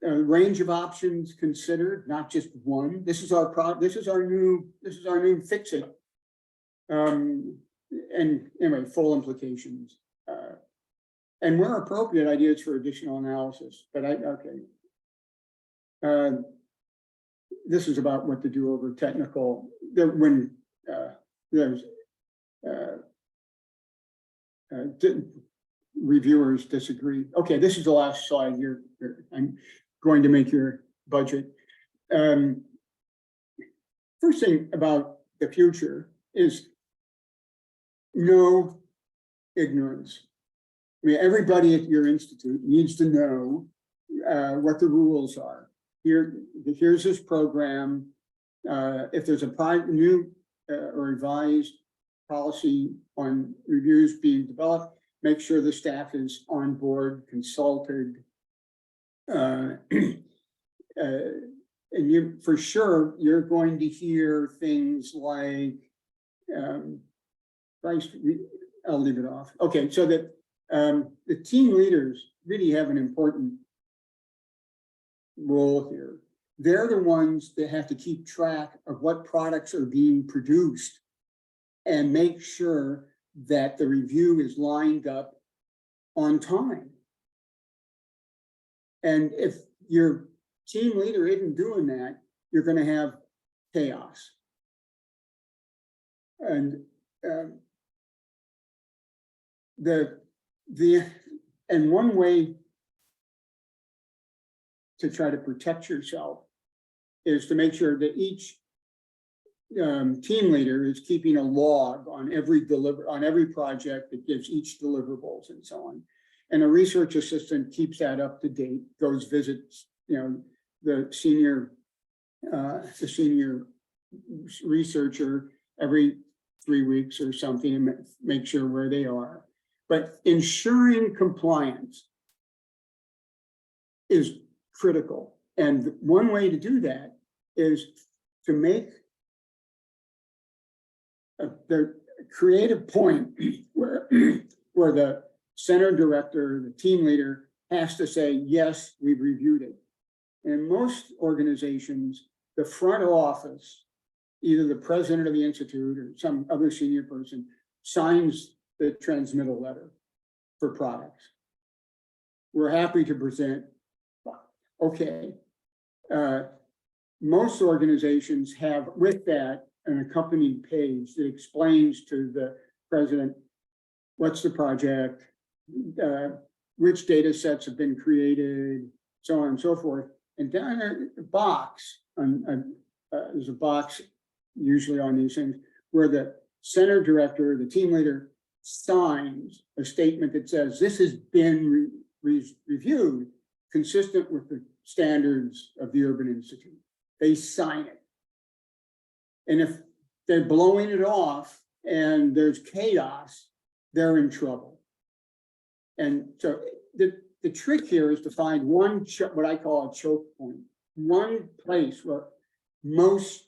A range of options considered, not just one. This is our new fix it. And anyway, full implications. And where appropriate, ideas for additional analysis. But this is about what to do over technical, when there's reviewers disagree. Okay, this is the last slide here. I'm going to make your budget. First thing about the future is no ignorance. I mean, everybody at your institute needs to know what the rules are. Here's this program. If there's a new or revised policy on reviews being developed, make sure the staff is on board, consulted. And for sure, you're going to hear things like, I'll leave it off. Okay, so that the team leaders really have an important role here. They're the ones that have to keep track of what products are being produced and make sure that the review is lined up on time. And if your team leader isn't doing that, you're going to have chaos. And and one way to try to protect yourself is to make sure that each team leader is keeping a log on every project that gives each deliverables and so on. And a research assistant keeps that up to date, goes visits, the senior researcher every 3 weeks or something and make sure where they are. But ensuring compliance is critical. And one way to do that is to make the creative point where the center director, the team leader has to say, yes, we've reviewed it. In most organizations, the front office, either the president of the institute or some other senior person, signs the transmittal letter for products. We're happy to present. Okay. Most organizations have with that an accompanying page that explains to the president what's the project, which data sets have been created, so on and so forth. And down in the box, there's a box usually on these things where the center director, the team leader, signs a statement that says this has been reviewed consistent with the standards of the Urban Institute. They sign it. And if they're blowing it off and there's chaos, they're in trouble. And so the trick here is to find one, what I call a choke point, one place where most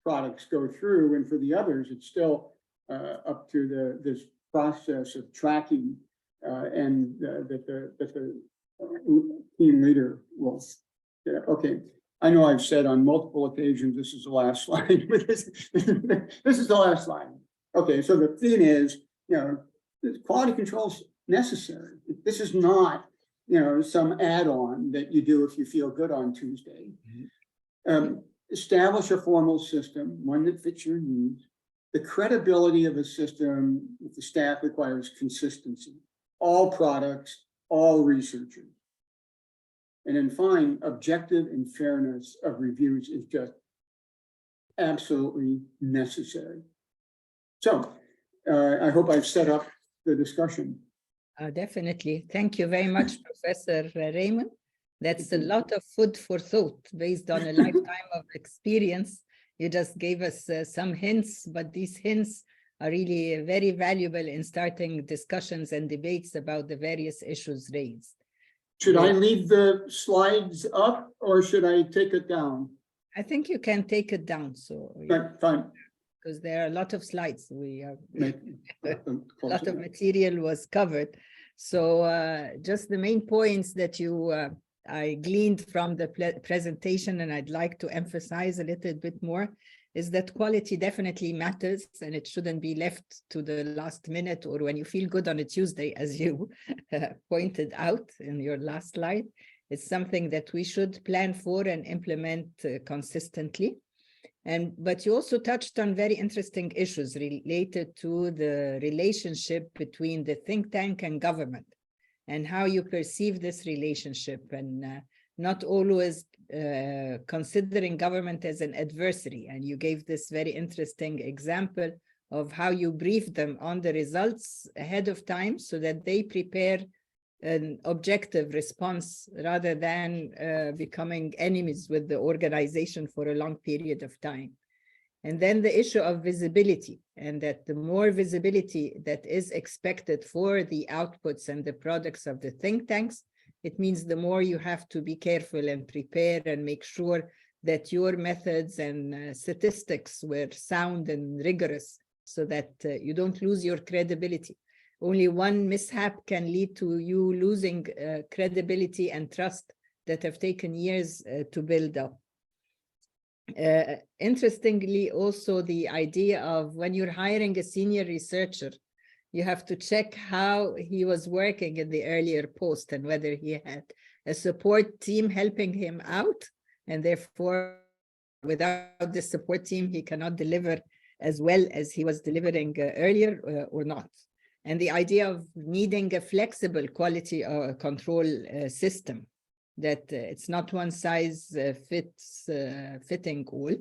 products go through, and for the others, it's still up to this process of tracking and that the team leader will. Okay, I know I've said on multiple occasions this is the last slide, but this is the last slide. Okay, so the thing is, quality control is necessary. This is not, some add-on that you do if you feel good on Tuesday. Establish a formal system, one that fits your needs. The credibility of a system with the staff requires consistency. All products, all researchers. And then find objective and fairness of reviews is just absolutely necessary. So I hope I've set up the discussion. Definitely. Thank you very much, Professor Raymond. That's a lot of food for thought based on a lifetime of experience. You just gave us some hints, but these hints are really very valuable in starting discussions and debates about the various issues raised. Should I leave the slides up or should I take it down? I think you can take it down. So Fine. because there are a lot of slides. We are a lot Lot of material was covered. So just the main points that I gleaned from the presentation, and I'd like to emphasize a little bit more, is that quality definitely matters, and it shouldn't be left to the last minute or when you feel good on a Tuesday, as you pointed out in your last slide. It's something that we should plan for and implement consistently. But you also touched on very interesting issues related to the relationship between the think tank and government and how you perceive this relationship, and not always considering government as an adversary. And you gave this very interesting example of how you brief them on the results ahead of time so that they prepare an objective response rather than becoming enemies with the organization for a long period of time. And then the issue of visibility, and that the more visibility that is expected for the outputs and the products of the think tanks, it means the more you have to be careful and prepare and make sure that your methods and statistics were sound and rigorous so that you don't lose your credibility. Only one mishap can lead to you losing credibility and trust that have taken years to build up. Interestingly, also the idea of when you're hiring a senior researcher, you have to check how he was working in the earlier post and whether he had a support team helping him out, and therefore without the support team he cannot deliver as well as he was delivering earlier or not. And the idea of needing a flexible quality control system, that it's not one size fitting all,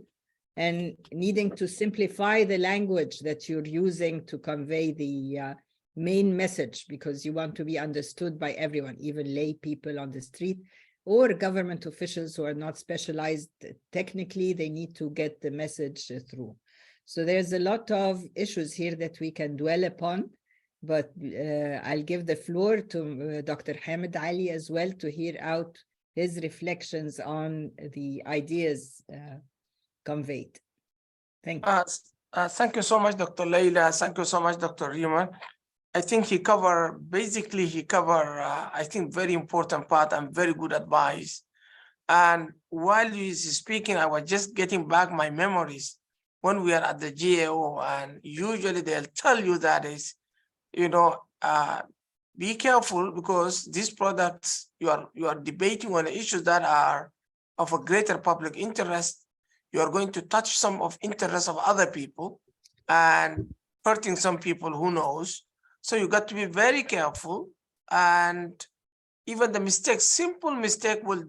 and needing to simplify the language that you're using to convey the main message, because you want to be understood by everyone, even lay people on the street or government officials who are not specialized technically. They need to get the message through. So there's a lot of issues here that we can dwell upon, but I'll give the floor to Dr. Hamid E as well to hear out his reflections on the ideas conveyed. Thank you. Thank you so much, Dr. Laila. Thank you so much, Dr. Raymond. I think he covered, I think, very important part and very good advice. And while he is speaking, I was just getting back my memories when we are at the GAO, and usually they'll tell you that is, be careful, because these products, you are debating on issues that are of a greater public interest. You are going to touch some of interest of other people and hurting some people, who knows. So you got to be very careful, and even the mistake, simple mistake will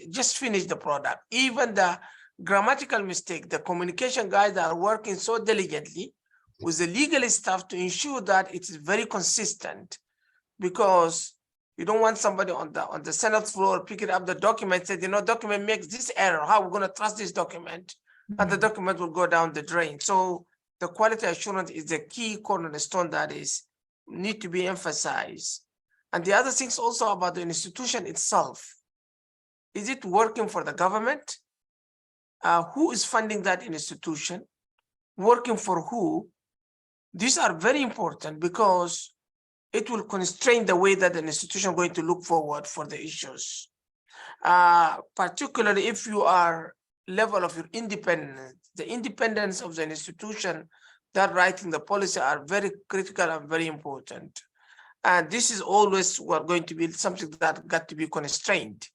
just finish the product. Even the grammatical mistake, the communication guys that are working so diligently with the legal staff to ensure that it is very consistent, because you don't want somebody on the Senate floor picking up the document, said, document makes this error. How are we going to trust this document? And the document will go down the drain. So the quality assurance is the key cornerstone that need to be emphasized. And the other things also about the institution itself. Is it working for the government? Who is funding that institution? Working for who? These are very important, because it will constrain the way that the institution is going to look forward for the issues. Particularly if you are level of your independence, the independence of the institution that writing the policy are very critical and very important. And this is always going to be something that got to be constrained.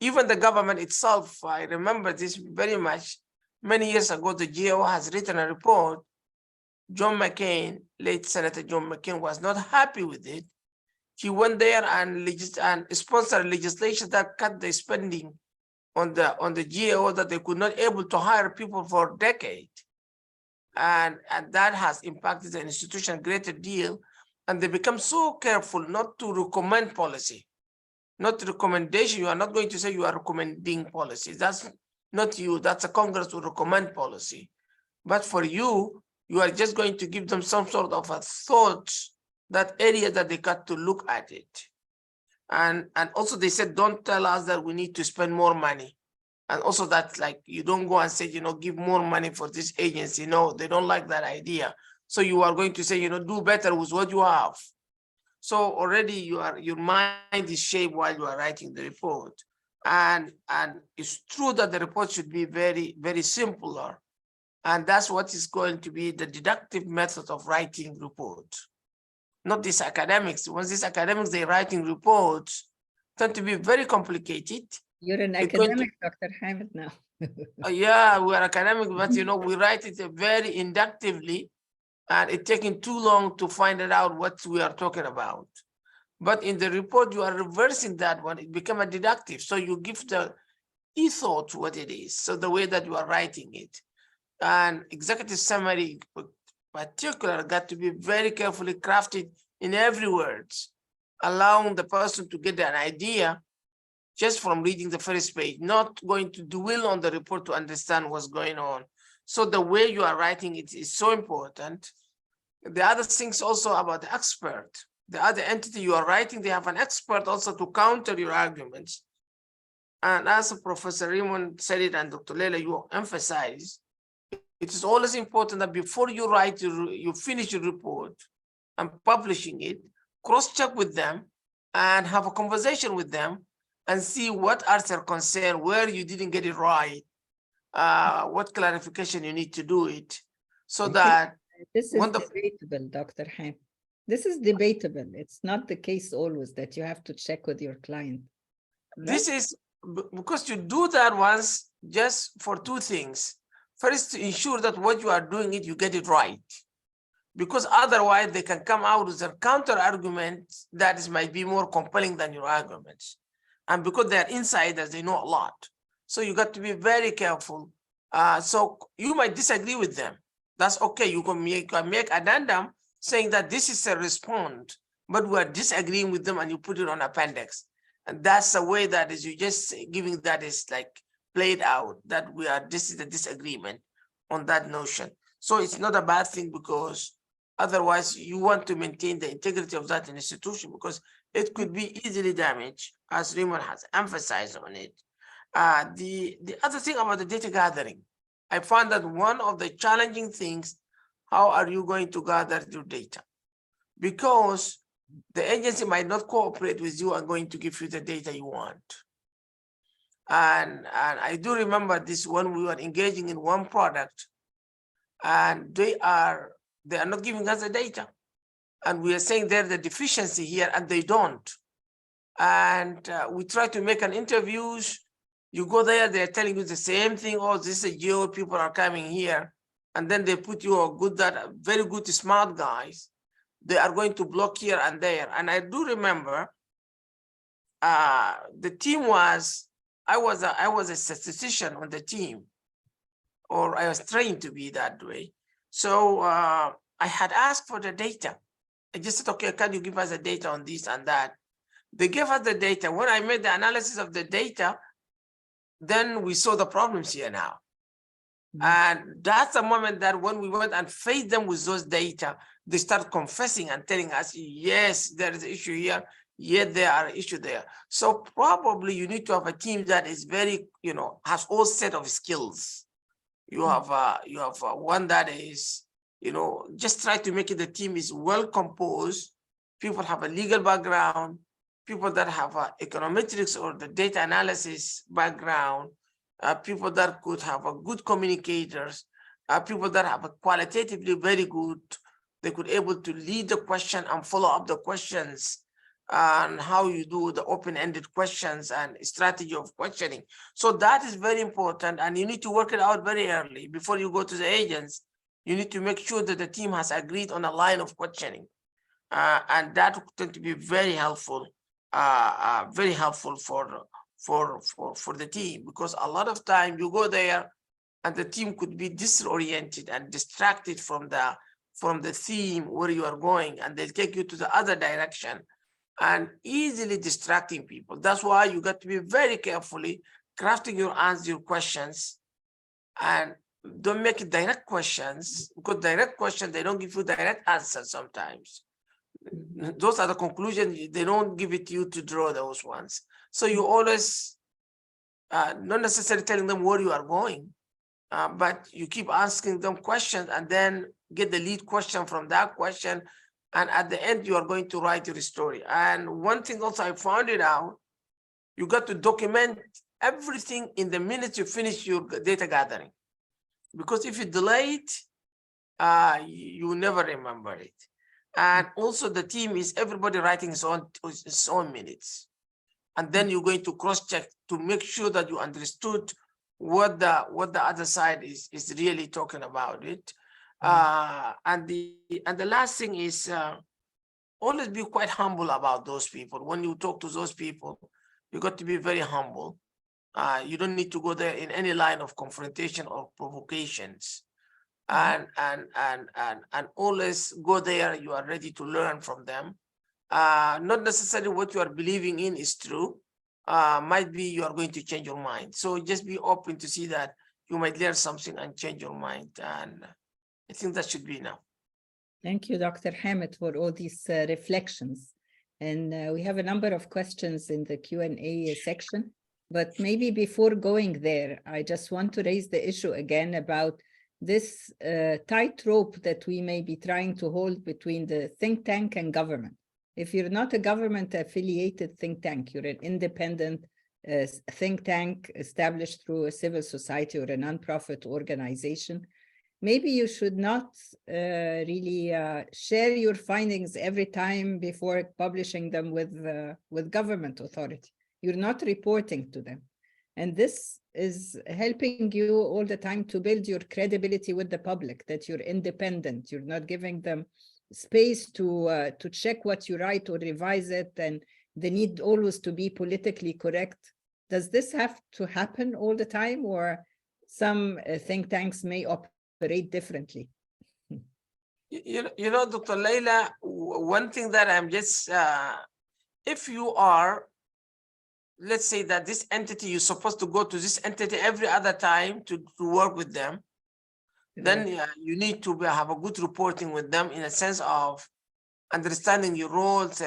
Even the government itself, I remember this very much. Many years ago, the GAO has written a report. John McCain, late Senator John McCain, was not happy with it. He went there and sponsored legislation that cut the spending on the GAO, that they could not able to hire people for a decade. and that has impacted the institution a greater deal. And they become so careful not to recommend policy, not recommendation. You are not going to say you are recommending policy. That's not you. That's a Congress will recommend policy. But for you, you are just going to give them some sort of a thought, that area that they got to look at it. And also they said, don't tell us that we need to spend more money. And also that, like, you don't go and say, give more money for this agency. No, they don't like that idea. So you are going to say, do better with what you have. So already your mind is shaped while you are writing the report. And it's true that the report should be very, very simpler. And that's what is going to be the deductive method of writing reports. Not these academics. Once these academics, they're writing reports, tend to be very complicated. You're an academic, Dr. Hamid, now. Yeah, we are academic, but we write it very inductively, and it's taking too long to find out what we are talking about. But in the report, you are reversing that one. It becomes a deductive. So you give the ethos to what it is. So the way that you are writing it. And executive summary, in particular, got to be very carefully crafted in every word, allowing the person to get an idea just from reading the first page, not going to dwell on the report to understand what's going on. So the way you are writing it is so important. The other things also about the expert, the other entity you are writing, they have an expert also to counter your arguments. And as Professor Raymond said it, and Dr. Laila, you emphasize, it is always important that before you write, you finish your report and publishing it, cross-check with them and have a conversation with them and see what are their concerns, where you didn't get it right, what clarification you need to do it, so that this is debatable, Dr. Hamid. This is debatable. It's not the case always that you have to check with your client. Right? This is because you do that once just for two things. First, to ensure that what you are doing you get it right. Because otherwise they can come out with a counter argument that might be more compelling than your arguments. And because they're insiders, they know a lot. So you got to be very careful. So you might disagree with them. That's okay. You can make addendum saying that this is a response, but we are disagreeing with them, and you put it on appendix. And that's the way that is, you just giving that is like played out, that this is the disagreement on that notion. So it's not a bad thing, because otherwise you want to maintain the integrity of that institution, because it could be easily damaged, as Raymond has emphasized on it. The other thing about the data gathering, I found that one of the challenging things, how are you going to gather your data? Because the agency might not cooperate with you and going to give you the data you want. And I do remember this when we were engaging in one product, and they are not giving us the data. And we are saying there's the deficiency here, and they don't. And we try to make an interviews. You go there, they're telling you the same thing. Oh, this is a geo, people are coming here. And then they put you very good, smart guys. They are going to block here and there. And I do remember the team was, I was a statistician on the team, or I was trained to be that way. So I had asked for the data. I just said, okay, can you give us the data on this and that? They gave us the data. When I made the analysis of the data, then we saw the problems here now. And that's the moment that when we went and faced them with those data, they start confessing and telling us, yes, there is an issue here, yet there are issues there. So probably you need to have a team that is very, has all set of skills. You have one that is, just try to make it the team is well composed. People have a legal background, people that have econometrics or the data analysis background, people that could have a good communicators, people that have a qualitatively very good, they could able to lead the question and follow up the questions, and how you do the open-ended questions and strategy of questioning. So that is very important, and you need to work it out very early before you go to the agents. You need to make sure that the team has agreed on a line of questioning, and that would tend to be very helpful for the team, because a lot of time you go there and the team could be disoriented and distracted from the theme where you are going, and they'll take you to the other direction and easily distracting people. That's why you got to be very carefully crafting your questions, and don't make it direct questions, because direct questions, they don't give you direct answers sometimes. Those are the conclusions, they don't give it to you to draw those ones. So you always, not necessarily telling them where you are going, but you keep asking them questions and then get the lead question from that question. And at the end, you are going to write your story. And one thing also I found it out, you got to document everything in the minute you finish your data gathering. Because if you delay it, you will never remember it. And also the team is everybody writing his own minutes. And then you're going to cross-check to make sure that you understood what the other side is really talking about it. And the last thing is always be quite humble about those people. When you talk to those people, you got to be very humble. You don't need to go there in any line of confrontation or provocations. And always go there, you are ready to learn from them. Not necessarily what you are believing in is true. Might be you are going to change your mind. So just be open to see that you might learn something and change your mind. And I think that should be enough. Thank you, Dr. Hamid, for all these reflections. And we have a number of questions in the Q&A section. But maybe before going there, I just want to raise the issue again about this tightrope that we may be trying to hold between the think tank and government. If you're not a government-affiliated think tank, you're an independent think tank established through a civil society or a nonprofit organization, maybe you should not really share your findings every time before publishing them with government authority. You're not reporting to them. And this is helping you all the time to build your credibility with the public, that you're independent. You're not giving them space to check what you write or revise it, and the need always to be politically correct. Does this have to happen all the time, or some think tanks may operate differently? You know, Dr. Laila, one thing that I'm just, if you are, let's say that this entity, you're supposed to go to this entity every other time to work with them, then you need to have a good reporting with them in a sense of understanding your roles.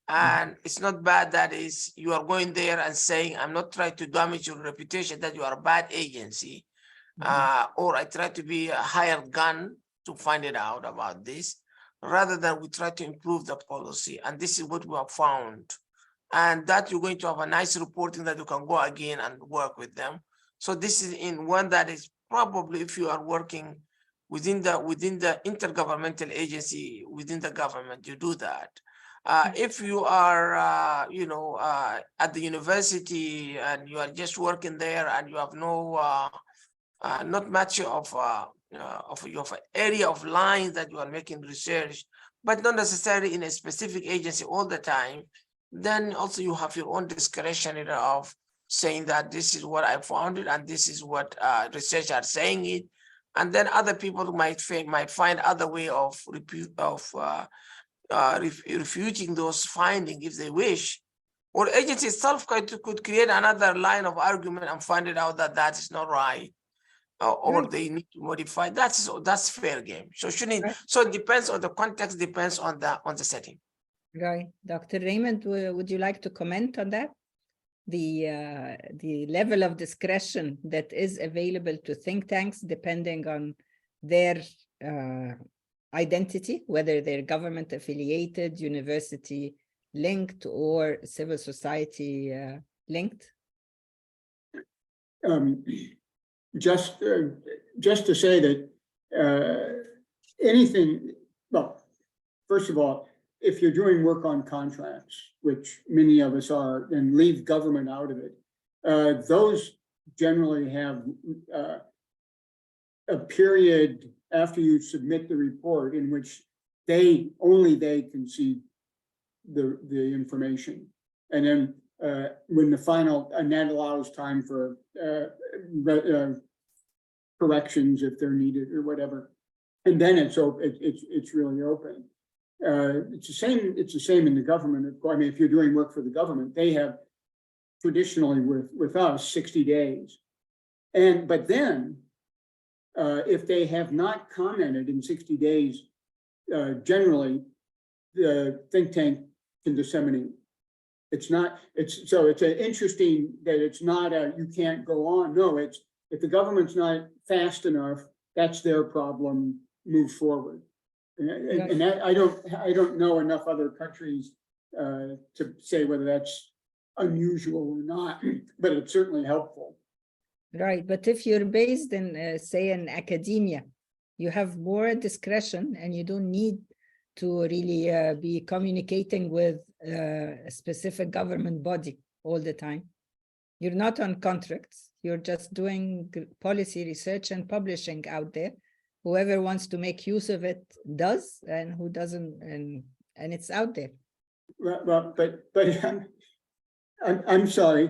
And it's not bad that is you are going there and saying, I'm not trying to damage your reputation that you are a bad agency, or I try to be a hired gun to find it out about this, rather than we try to improve the policy. And this is what we have found. And that you're going to have a nice reporting that you can go again and work with them. So this is in one that is probably, if you are working within the intergovernmental agency, within the government, you do that. If you are, at the university and you are just working there and you have no, not much of an area of lines that you are making research, but not necessarily in a specific agency all the time, then also you have your own discretion of saying that this is what I found it and this is what research are saying it, and then other people might find other way of refuting those findings if they wish, or agency itself could create another line of argument and find it out that that is not right, or they need to modify. That's fair game. So so it depends on the context, depends on the setting. Right. Dr. Raymond, would you like to comment on that? The level of discretion that is available to think tanks depending on their identity, whether they're government affiliated, university linked, or civil society linked? Just to say that anything, well, first of all, if you're doing work on contracts, which many of us are, and leave government out of it, those generally have a period after you submit the report in which only they can see the information. And then when the final, and that allows time for corrections if they're needed or whatever. And then it's really open. It's the same in the government. I mean, if you're doing work for the government, they have traditionally with us 60 days. But then if they have not commented in 60 days, generally the think tank can disseminate. It's interesting that it's not you can't go on. No, it's if the government's not fast enough, that's their problem. Move forward. And that I don't know enough other countries to say whether that's unusual or not, but it's certainly helpful. Right, but if you're based in, say, in academia, you have more discretion and you don't need to really be communicating with a specific government body all the time. You're not on contracts. You're just doing policy research and publishing out there. Whoever wants to make use of it does, and who doesn't, and it's out there. Well, but I'm sorry.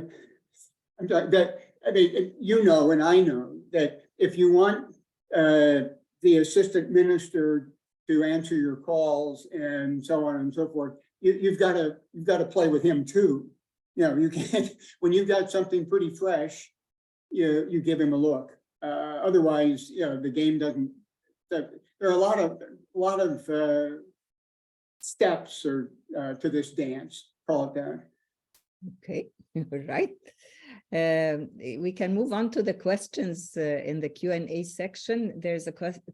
I'm sorry that. I mean, you know, and I know that if you want the assistant minister to answer your calls and so on and so forth, you've got to play with him too. You know, you can't when you've got something pretty fresh, you give him a look. Otherwise, you know, the game doesn't. There are a lot of steps or to this dance. Call it that. Okay, right. We can move on to the questions in the Q&A section. There's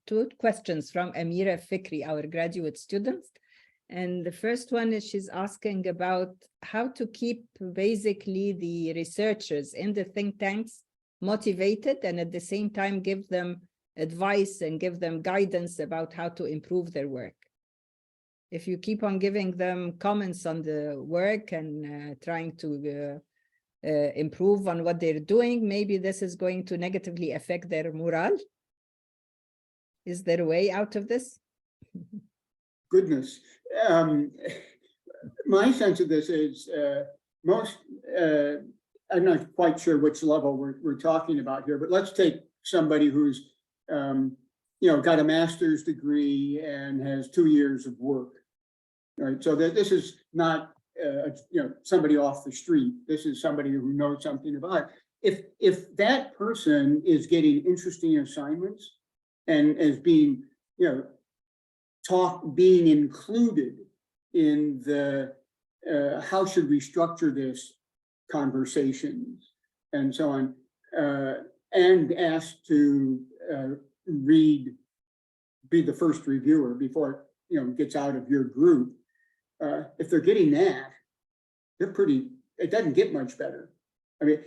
two questions from Amira Fikri, our graduate student. And the first one is she's asking about how to keep basically the researchers in the think tanks motivated and at the same time give them advice and give them guidance about how to improve their work. If you keep on giving them comments on the work and trying to improve on what they're doing, maybe this is going to negatively affect their morale. Is there a way out of this? Goodness. My sense of this is I'm not quite sure which level we're talking about here, but let's take somebody who's got a master's degree and has 2 years of work. Right, so that this is not somebody off the street. This is somebody who knows something about it. If that person is getting interesting assignments and is being being included in the how should we structure this conversations and so on, and asked to be the first reviewer before it gets out of your group. If they're getting that, it doesn't get much better. I mean,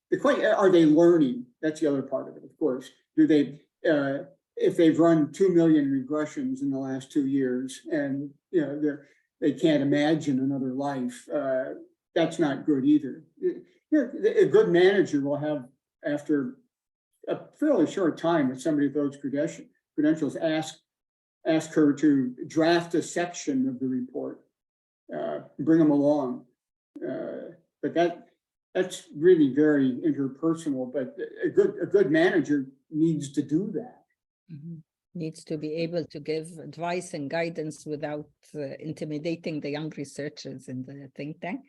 the question, are they learning? That's the other part of it, of course. Do they, if they've run 2 million regressions in the last 2 years and, they can't imagine another life, that's not good either. A good manager will have, after a fairly short time with somebody with those credentials, ask her to draft a section of the report. Bring them along, but that's really very interpersonal. But a good manager needs to do that. Mm-hmm. Needs to be able to give advice and guidance without intimidating the young researchers in the think tank.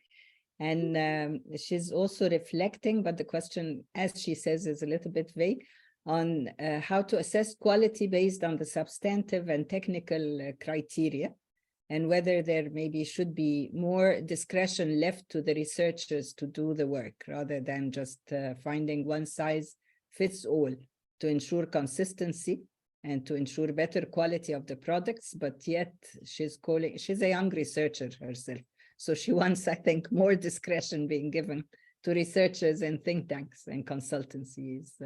And she's also reflecting, but the question, as she says, is a little bit vague, on how to assess quality based on the substantive and technical criteria, and whether there maybe should be more discretion left to the researchers to do the work rather than just finding one size fits all to ensure consistency and to ensure better quality of the products. But yet she's a young researcher herself. So she wants, I think, more discretion being given to researchers and think tanks and consultancies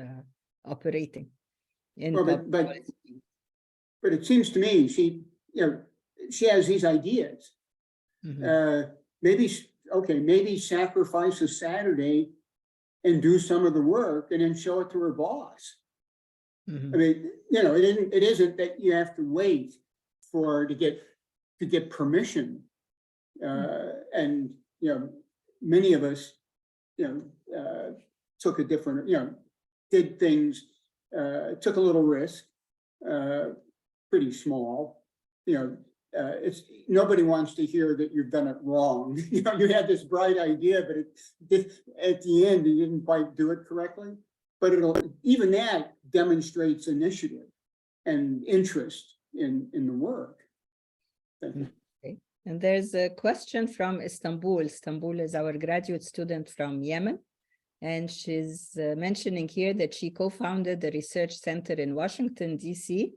operating. But it seems to me she has these ideas. Mm-hmm. Maybe sacrifice a Saturday and do some of the work and then show it to her boss. Mm-hmm. I mean, it isn't that you have to wait to get permission. And many of us took a different did things, took a little risk, pretty small. You know, it's nobody wants to hear that you've done it wrong. You know, you had this bright idea, but at the end you didn't quite do it correctly. But even that demonstrates initiative and interest in the work. Thank you. Okay. And there's a question from Istanbul. Istanbul is our graduate student from Yemen. And she's mentioning here that she co-founded a research center in Washington, D.C.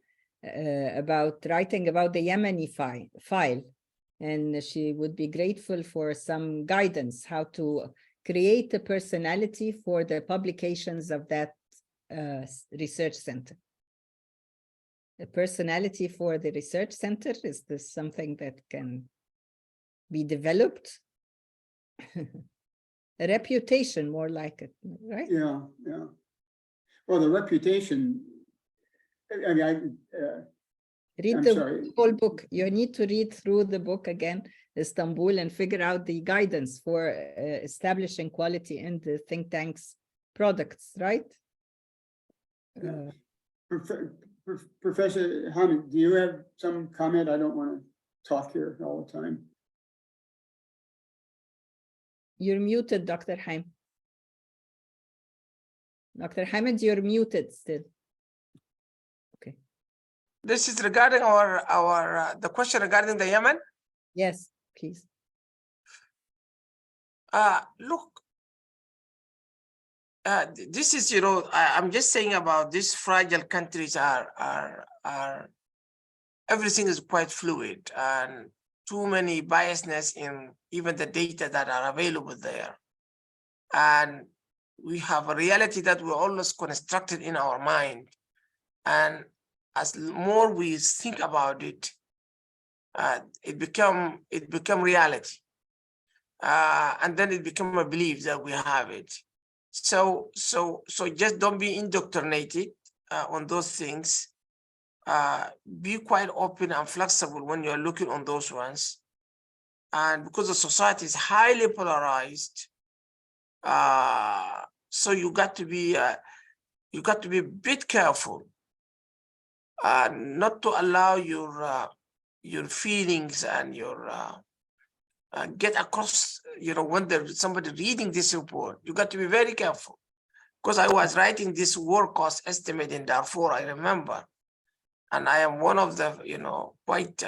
About writing about the Yemeni file. And she would be grateful for some guidance, how to create a personality for the publications of that research center. A personality for the research center, is this something that can be developed? A reputation, more like it, right? Yeah, yeah. Well, the reputation, I mean, Read I'm the sorry. whole book. You need to read through the book again, Istanbul, and figure out the guidance for establishing quality in the think tanks products, right? Professor Hamid, do you have some comment? I don't want to talk here all the time. You're muted, Dr. Haim. Dr. Hamid, you're muted still. Okay. This is regarding the question regarding the Yemen. Yes, please. Look, this is, you know, I'm just saying about these fragile countries are everything is quite fluid and too many biasness in even the data that are available there. And we have a reality that we're always constructed in our mind. And as more we think about it, it become reality. And then it become a belief that we have it. So just don't be indoctrinated on those things. Be quite open and flexible when you're looking on those ones. And because the society is highly polarized, so you got to be a bit careful, not to allow your feelings and your get across. You know, when there's somebody reading this report, you got to be very careful. Because I was writing this war cost estimate in Darfur, I remember, and I am one of the, you know, quite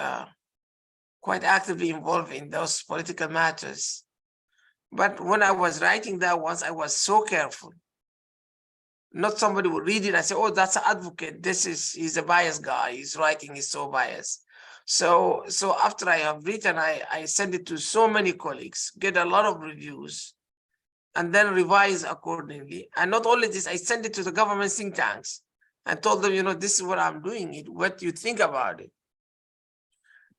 actively involved in those political matters. But when I was writing that once, I was so careful. Not somebody would read it and say, oh, that's an advocate. He's a biased guy. He's writing, he's so biased. So after I have written, I send it to so many colleagues, get a lot of reviews, and then revise accordingly. And not only this, I send it to the government think tanks and told them, you know, this is what I'm doing. What do you think about it?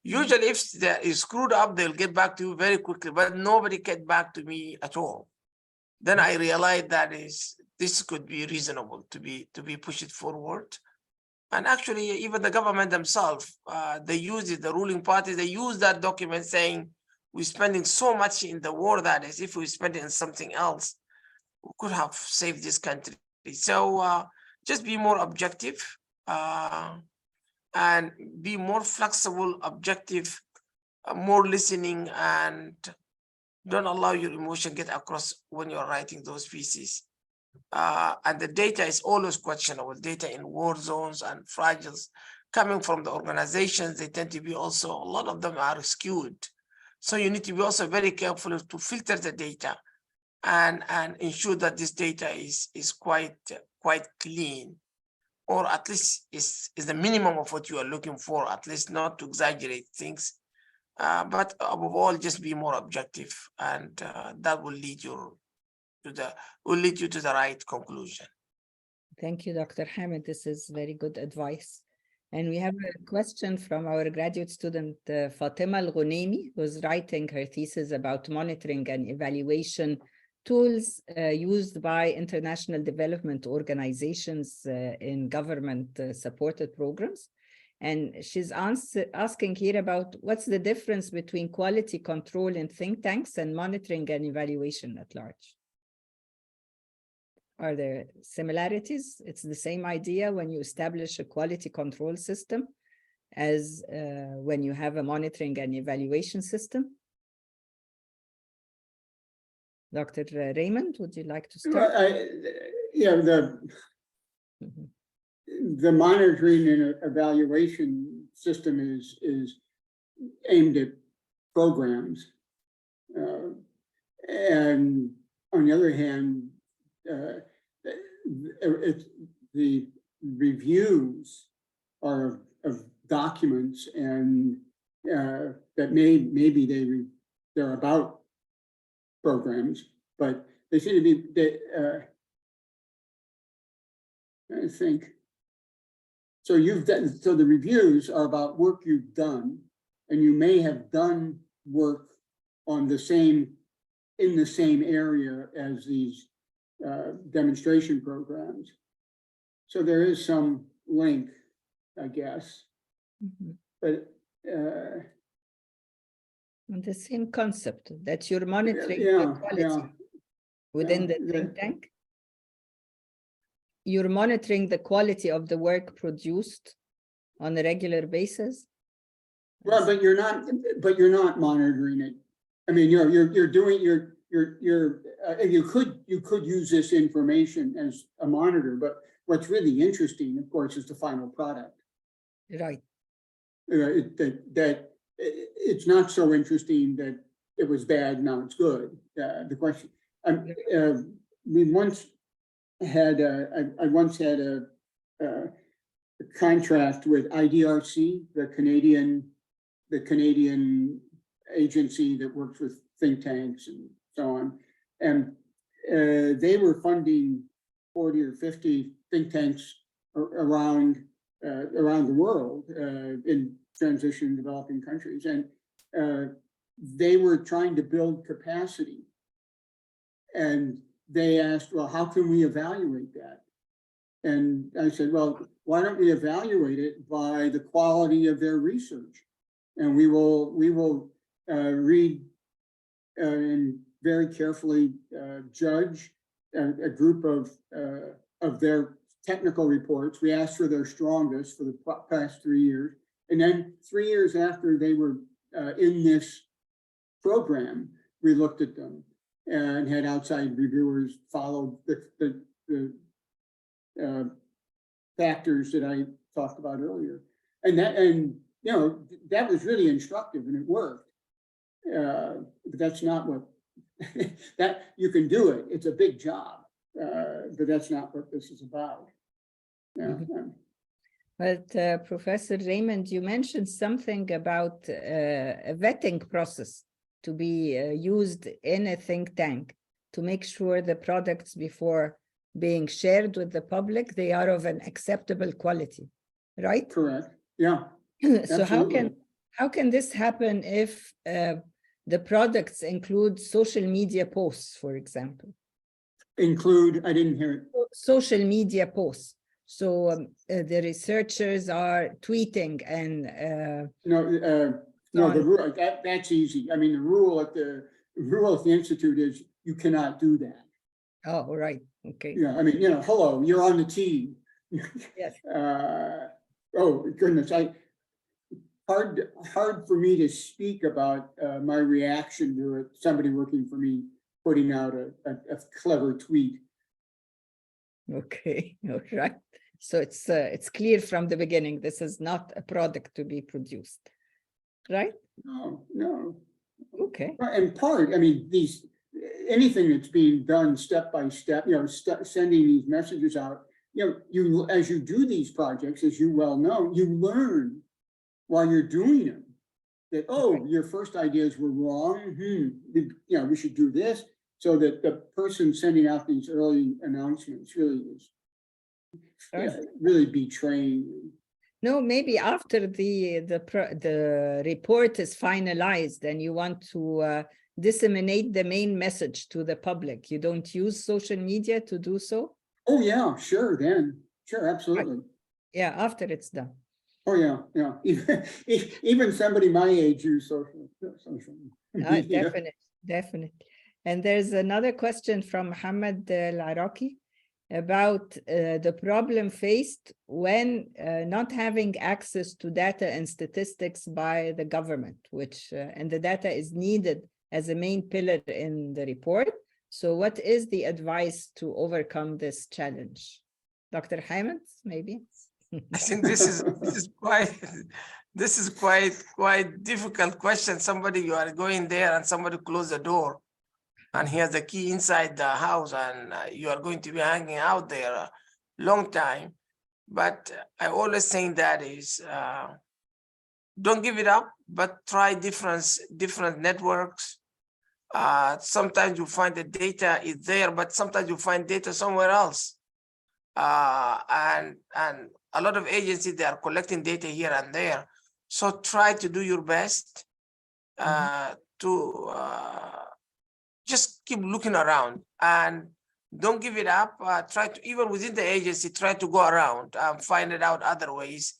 Usually if they're screwed up, they'll get back to you very quickly, but nobody get back to me at all. Then I realized that this could be reasonable to be pushed forward. And actually, even the government themselves, they use it, the ruling party, they use that document saying, we're spending so much in the war that is, if we spend it in something else, we could have saved this country. So just be more objective and be more flexible, objective, more listening, and don't allow your emotion get across when you're writing those pieces. And the data is always questionable. Data in war zones and fragiles coming from the organizations, they tend to be also, a lot of them are skewed. So you need to be also very careful to filter the data and ensure that this data is quite clean, or at least is the minimum of what you are looking for, at least not to exaggerate things. But above all, just be more objective, and that will lead you to the right conclusion. Thank you, Dr. Hamid. This is very good advice. And we have a question from our graduate student, Fatima Al-Ghunaimi, who's writing her thesis about monitoring and evaluation tools used by international development organizations in government-supported programs. And she's asking here about what's the difference between quality control in think tanks and monitoring and evaluation at large. Are there similarities? It's the same idea when you establish a quality control system as when you have a monitoring and evaluation system. Dr. Raymond, would you like to start? Yeah, Mhm. the monitoring and evaluation system is aimed at programs. And on the other hand, the reviews are of documents, and that maybe they're about programs, but they seem to be, I think. So so the reviews are about work you've done, and you may have done work on in the same area as these demonstration programs. So there is some link, I guess. Mhm. But And the same concept that you're monitoring the quality within the think tank. You're monitoring the quality of the work produced on a regular basis. Well, but you're not monitoring it. I mean, you're doing you could use this information as a monitor, but what's really interesting, of course, is the final product. Right. That it's not so interesting that it was bad, now it's good. The question, we once had I once had a contract with IDRC, the Canadian agency that works with think tanks and so on, and they were funding 40 or 50 think tanks around the world in transition developing countries, and they were trying to build capacity, and they asked, well, how can we evaluate that? And I said, well, why don't we evaluate it by the quality of their research? And we will read and very carefully judge a group of their technical reports. We asked for their strongest for the past 3 years. And then 3 years after they were in this program, we looked at them and had outside reviewers follow the factors that I talked about earlier. And that was really instructive, and it worked. But that's not what that you can do it. It's a big job, but that's not what this is about. But Professor Raymond, you mentioned something about a vetting process to be used in a think tank to make sure the products before being shared with the public, they are of an acceptable quality, right? Correct. Yeah. So absolutely. how can this happen if the products include social media posts, for example? Include, I didn't hear it. Social media posts. So the researchers are tweeting and no, the rule that's easy. I mean, the rule at the Institute is you cannot do that. Oh, right. Okay. Yeah, I mean, hello, you're on the team. Yes. Oh goodness, hard for me to speak about my reaction to it. Somebody working for me putting out a clever tweet. Okay, all right. So it's clear from the beginning this is not a product to be produced, right? No. Okay. In part, I mean, anything that's being done step by step, sending these messages out, you as you do these projects, as you well know, you learn while you're doing them that, your first ideas were wrong. We should do this, so that the person sending out these early announcements really is really betraying. No, maybe after the report is finalized and you want to disseminate the main message to the public, you don't use social media to do so? Oh yeah, sure, then. Sure, absolutely. Yeah, after it's done. Oh yeah. Even somebody my age use social media. Definitely. And there's another question from Hamid E. about the problem faced when not having access to data and statistics by the government, which and the data is needed as a main pillar in the report. So what is the advice to overcome this challenge? Dr. Hamid, maybe? I think this is quite difficult question. Somebody, you are going there and somebody close the door and he has the key inside the house and you are going to be hanging out there a long time. But I always think that is, don't give it up, but try different networks. Sometimes you find the data is there, but sometimes you find data somewhere else. And a lot of agencies, they are collecting data here and there. So try to do your best to just keep looking around and don't give it up. Try to, even within the agency, try to go around and find it out other ways.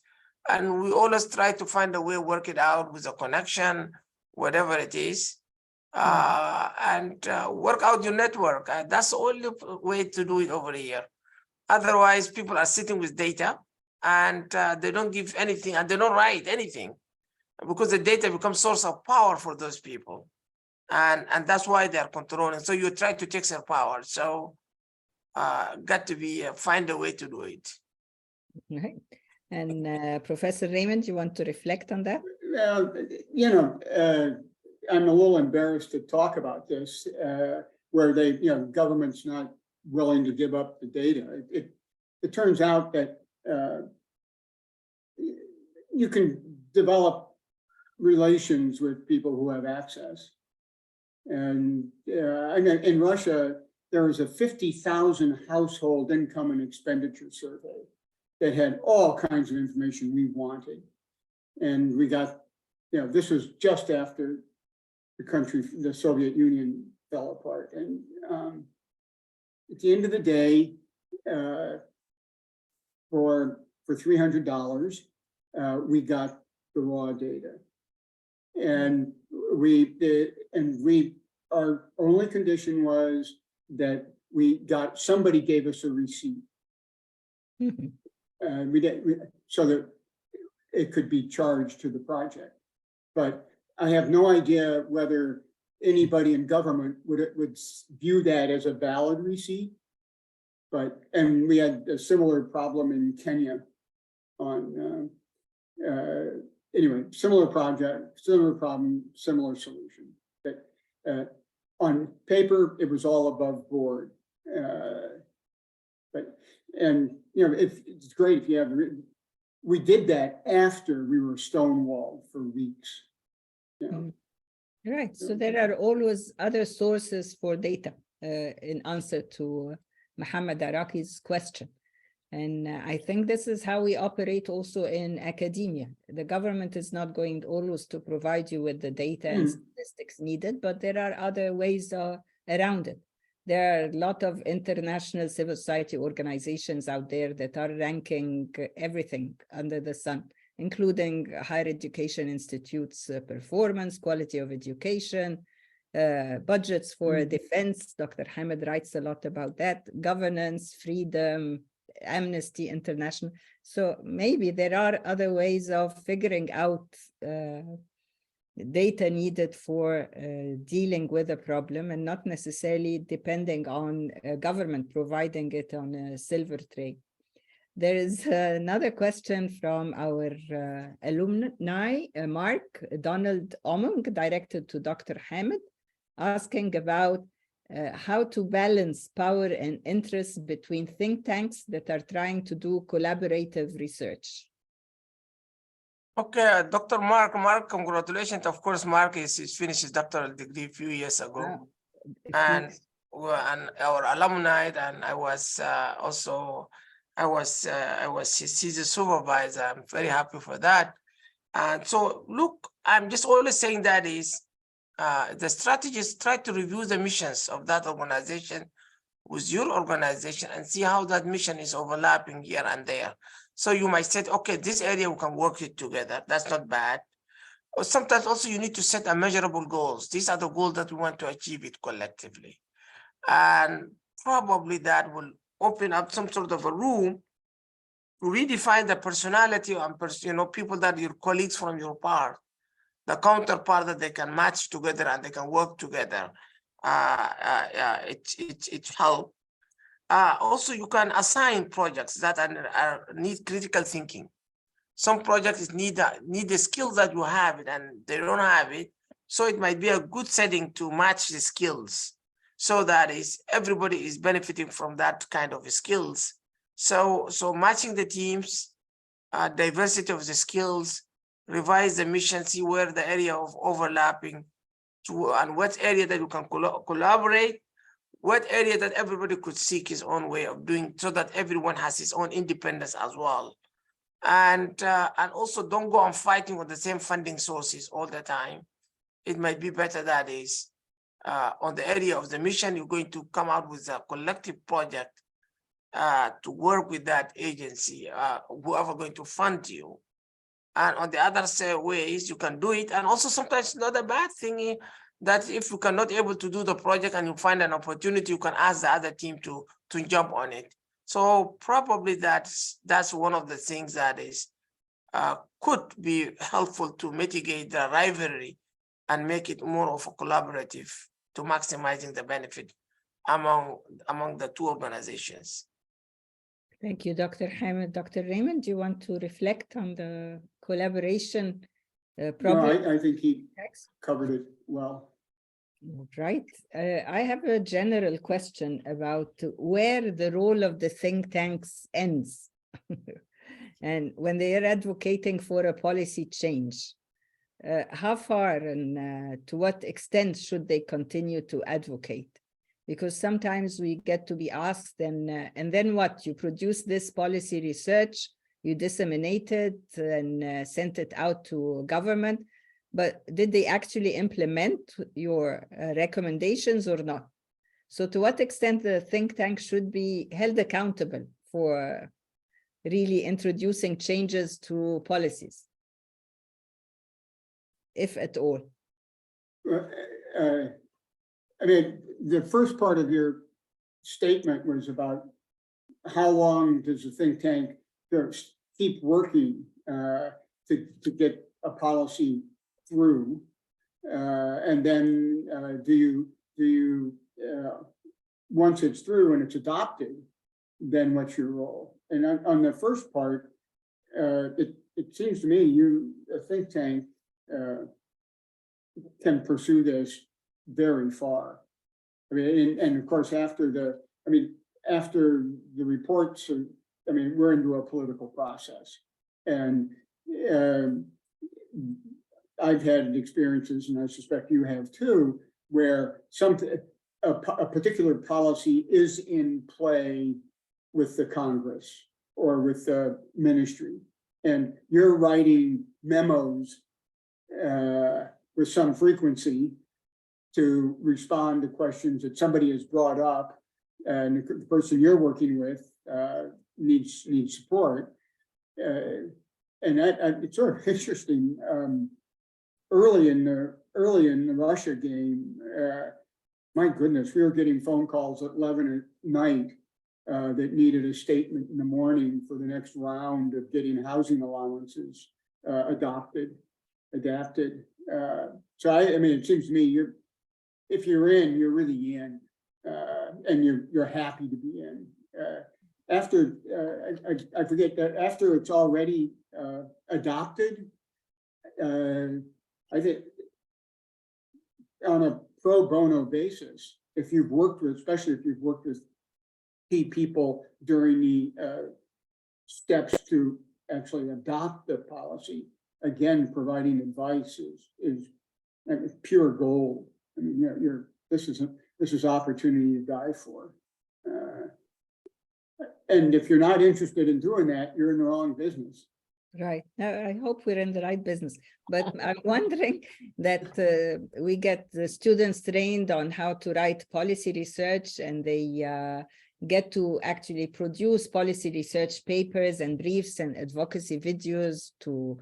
And we always try to find a way, work it out with a connection, whatever it is, and work out your network. That's the only way to do it over here. Otherwise, people are sitting with data and they don't give anything and they don't write anything because the data becomes source of power for those people. And that's why they are controlling. So you try to take their power. So got to be, find a way to do it. Right. And Professor Raymond, you want to reflect on that? I'm a little embarrassed to talk about this, where they, government's not willing to give up the data. It turns out that you can develop relations with people who have access. And in Russia, there was a 50,000 household income and expenditure survey that had all kinds of information we wanted. And we got, this was just after the Soviet Union fell apart. And at the end of the day, for $300, we got the raw data. And our only condition was that somebody gave us a receipt. So that it could be charged to the project. But I have no idea whether anybody in government would view that as a valid receipt. And we had a similar problem in Kenya on, anyway, similar project, similar problem, similar solution. That on paper, it was all above board. It's great if you have, we did that after we were stonewalled for weeks. Right, so there are always other sources for data in answer to Muhammad Araki's question. And I think this is how we operate also in academia. The government is not going always to provide you with the data and statistics needed, but there are other ways around it. There are a lot of international civil society organizations out there that are ranking everything under the sun, including higher education institutes' performance, quality of education, budgets for defense. Dr. Hamid writes a lot about that, governance, freedom, Amnesty International. So maybe there are other ways of figuring out data needed for dealing with a problem and not necessarily depending on government providing it on a silver tray. There is another question from our alumni, Mark Donald Omung, directed to Dr. Hamid, asking about how to balance power and interest between think tanks that are trying to do collaborative research. Okay, Dr. Mark, congratulations. Of course, Mark is finished his doctoral degree a few years ago. And our alumni, and I was his supervisor. I'm very happy for that. And so, look, I'm just always saying that is, the strategists try to review the missions of that organization with your organization and see how that mission is overlapping here and there. So you might say, okay, this area we can work it together. That's not bad. Or sometimes also you need to set a measurable goals. These are the goals that we want to achieve it collectively. And probably that will open up some sort of a room to redefine the personality and people that your colleagues from your part, the counterpart that they can match together and they can work together. It helps. Also, you can assign projects that need critical thinking. Some projects need the skills that you have it and they don't have it. So it might be a good setting to match the skills so that everybody is benefiting from that kind of skills. So matching the teams, diversity of the skills, revise the mission, see where the area of overlapping and what area that you can collaborate, what area that everybody could seek his own way of doing so that everyone has his own independence as well. And also don't go on fighting with the same funding sources all the time. It might be better that is on the area of the mission, you're going to come out with a collective project to work with that agency, whoever going to fund you. And on the other ways, you can do it. And also sometimes it's not a bad thing that if you cannot able to do the project and you find an opportunity, you can ask the other team to jump on it. So probably that's one of the things that is could be helpful to mitigate the rivalry and make it more of a collaborative to maximizing the benefit among the two organizations. Thank you, Dr. Hamid. Dr. Raymond, do you want to reflect on the collaboration problem? No, I think he covered it well. Right. I have a general question about where the role of the think tanks ends. And when they are advocating for a policy change, how far and to what extent should they continue to advocate? Because sometimes we get to be asked, and then what? You produce this policy research, you disseminate it and sent it out to government, but did they actually implement your recommendations or not? So to what extent the think tank should be held accountable for really introducing changes to policies, if at all? I mean, the first part of your statement was about how long does the think tank keep working to get a policy through, and then do you once it's through and it's adopted, then what's your role? And on the first part, it seems to me a think tank can pursue this very far. I mean, and of course, after the reports, we're into a political process, and I've had experiences, and I suspect you have too, where a particular policy is in play with the Congress or with the ministry, and you're writing memos with some frequency to respond to questions that somebody has brought up, and the person you're working with needs support, and it's sort of interesting. Early in the Russia game, my goodness, we were getting phone calls at 11 at night that needed a statement in the morning for the next round of getting housing allowances adapted. So I mean, it seems to me if you're in, you're really in, and you're happy to be in. After I forget that after it's already adopted, I think on a pro bono basis, especially if you've worked with key people during the steps to actually adopt the policy, again, providing advice is pure gold. I mean, this is opportunity to die for. And if you're not interested in doing that, you're in the wrong business. Right. I hope we're in the right business, but I'm wondering that we get the students trained on how to write policy research, and they get to actually produce policy research papers and briefs and advocacy videos to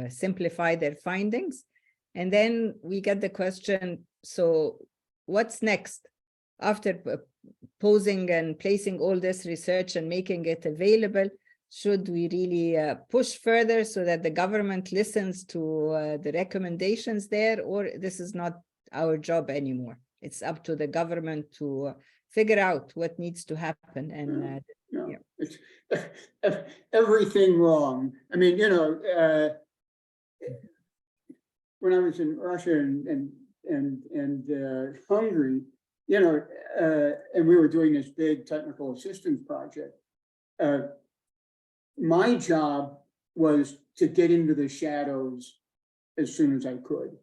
simplify their findings. And then we get the question, so what's next? after posing and placing all this research and making it available, should we really push further so that the government listens to the recommendations there, or this is not our job anymore? It's up to the government to figure out what needs to happen. And no, it's everything wrong. I mean, you know, when I was in Russia and Hungary, you know, and we were doing this big technical assistance project, my job was to get into the shadows as soon as I could.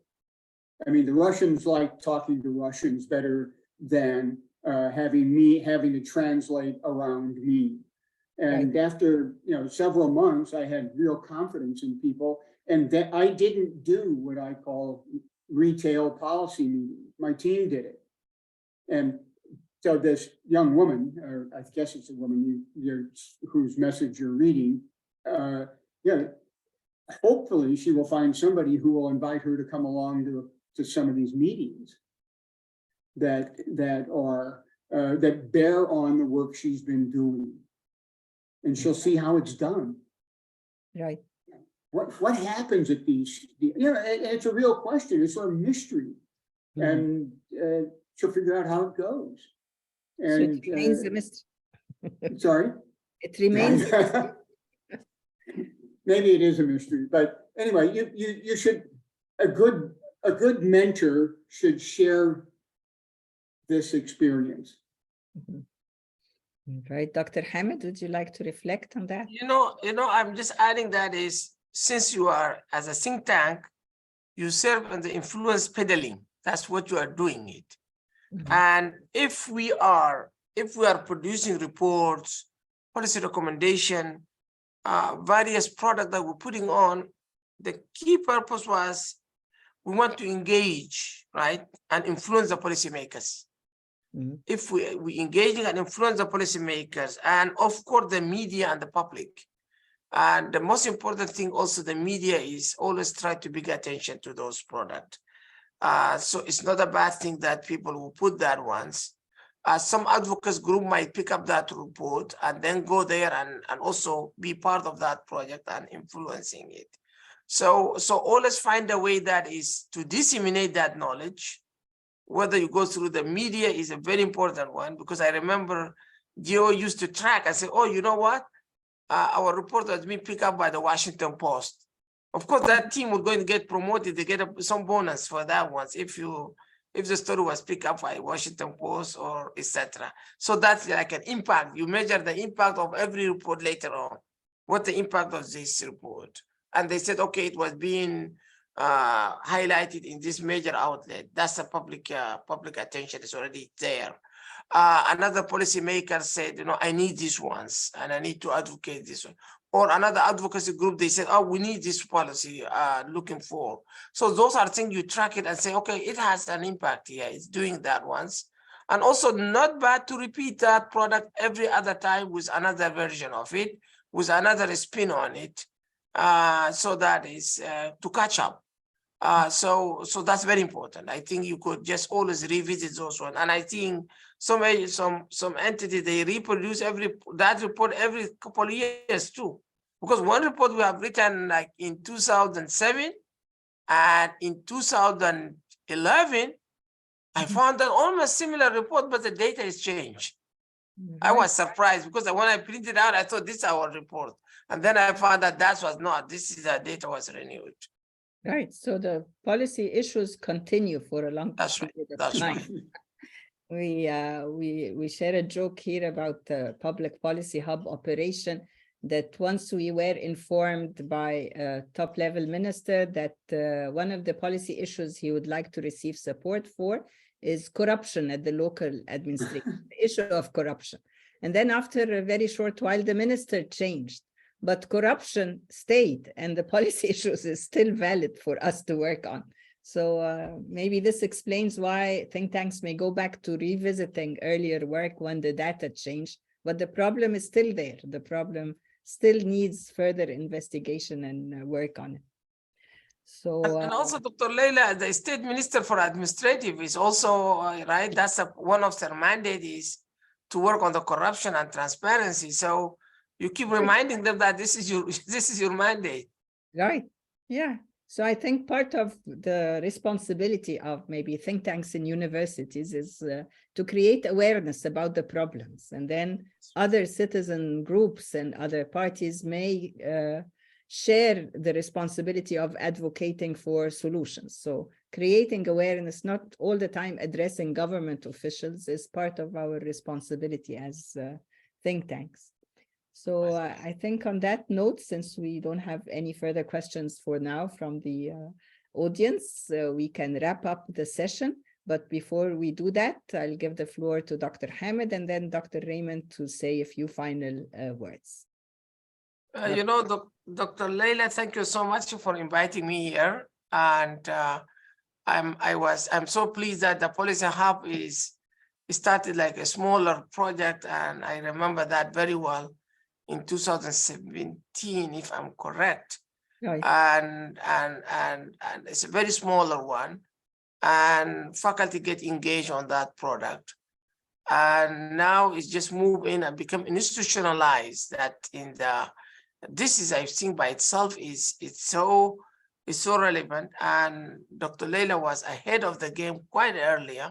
I mean, the Russians like talking to Russians better than having to translate around me. And after, you know, several months, I had real confidence in people, and that I didn't do what I call retail policy meetings. My team did it. And so this young woman, or I guess it's a woman whose message you're reading, yeah, hopefully she will find somebody who will invite her to come along to some of these meetings that bear on the work she's been doing, and she'll see how it's done. right. What happens at these? You know, it's a real question. It's a mystery, and she'll figure out how it goes. And So it remains a mystery. Sorry, It remains. maybe it is a mystery, but anyway, you should, a good mentor should share this experience. Right, Dr. Hamid, would you like to reflect on that? You know, I'm just adding that is, since you are as a think tank, you serve in the influence peddling. That's what you are doing it. And if we are producing reports, policy recommendation, various products that we're putting on, the key purpose was we want to engage, right, and influence the policymakers. If we engaging and influence the policymakers, and of course the media and the public. And the most important thing also, the media is always try to bring attention to those products. So it's not a bad thing that people will put that once. Some advocates group might pick up that report and then go there and also be part of that project and influencing it. So always find a way that is to disseminate that knowledge. Whether you go through the media is a very important one, because I remember Geo used to track and say, oh, you know what? Our report has been picked up by the Washington Post. Of course, that team was going to get promoted. They get some bonus for that once if the story was picked up by Washington Post or etc. So that's like an impact. You measure the impact of every report later on. What the impact of this report? And they said, okay, it was being highlighted in this major outlet. That's a public attention is already there. Another policymaker said, you know, I need these ones and I need to advocate this one. Or another advocacy group, they said, oh, we need this policy looking for. So those are things you track it and say, okay, it has an impact here. It's doing that once. And also not bad to repeat that product every other time with another version of it, with another spin on it. So that is to catch up. So that's very important. I think you could just always revisit those ones. And I think some entity, they reproduce that report every couple of years too. Because one report we have written like in 2007 and in 2011, I found that almost similar report, but the data is changed. I was surprised because when I printed out, I thought this is our report. And then I found that was not, this is the data was renewed. Right, so the policy issues continue for a long period of time. We share a joke here about the public policy hub operation, that once we were informed by a top-level minister that one of the policy issues he would like to receive support for is corruption at the local administration, the issue of corruption. And then after a very short while, the minister changed. But corruption stayed, and the policy issues is still valid for us to work on. So maybe this explains why think tanks may go back to revisiting earlier work when the data changed, but the problem is still there. The problem still needs further investigation and work on it. So And also, Dr. Laila, the State Minister for Administrative is also, right, that's one of their mandate is to work on the corruption and transparency. So you keep reminding them that this is your mandate. right, yeah. So I think part of the responsibility of maybe think tanks in universities is to create awareness about the problems, and then other citizen groups and other parties may share the responsibility of advocating for solutions. So creating awareness, not all the time addressing government officials, is part of our responsibility as think tanks. So I think on that note, since we don't have any further questions for now from the audience, we can wrap up the session. But before we do that, I'll give the floor to Dr. Hamid and then Dr. Raymond to say a few final words. You know, Dr. Laila, thank you so much for inviting me here. And I'm so pleased that the Policy Hub started like a smaller project, and I remember that very well in 2017, if I'm correct. Right. And it's a very smaller one, and faculty get engaged on that product. And now it's just moved in and become institutionalized that in the this is, I think by itself it's so relevant. And Dr. Laila was ahead of the game quite earlier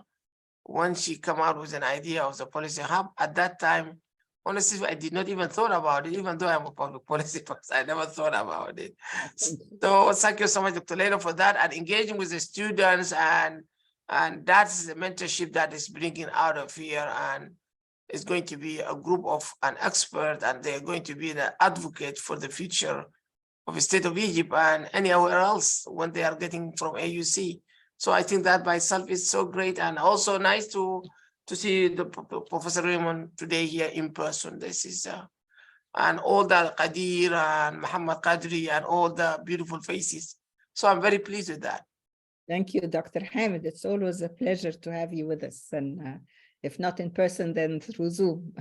when she came out with an idea of the Policy Hub. At that time, honestly, I did not even thought about it, even though I'm a public policy person, I never thought about it. So thank you so much, Dr. Laila, for that, and engaging with the students, and that's the mentorship that is bringing out of here. And it's going to be a group of an expert, and they're going to be the advocate for the future of the state of Egypt and anywhere else when they are getting from AUC. So I think that by itself is so great, and also nice to see the Professor Raymond today here in person. This is and all the Qadir and Muhammad Qadri and all the beautiful faces. So I'm very pleased with that. Thank you, Dr. Hamid. It's always a pleasure to have you with us, and if not in person, then through Zoom.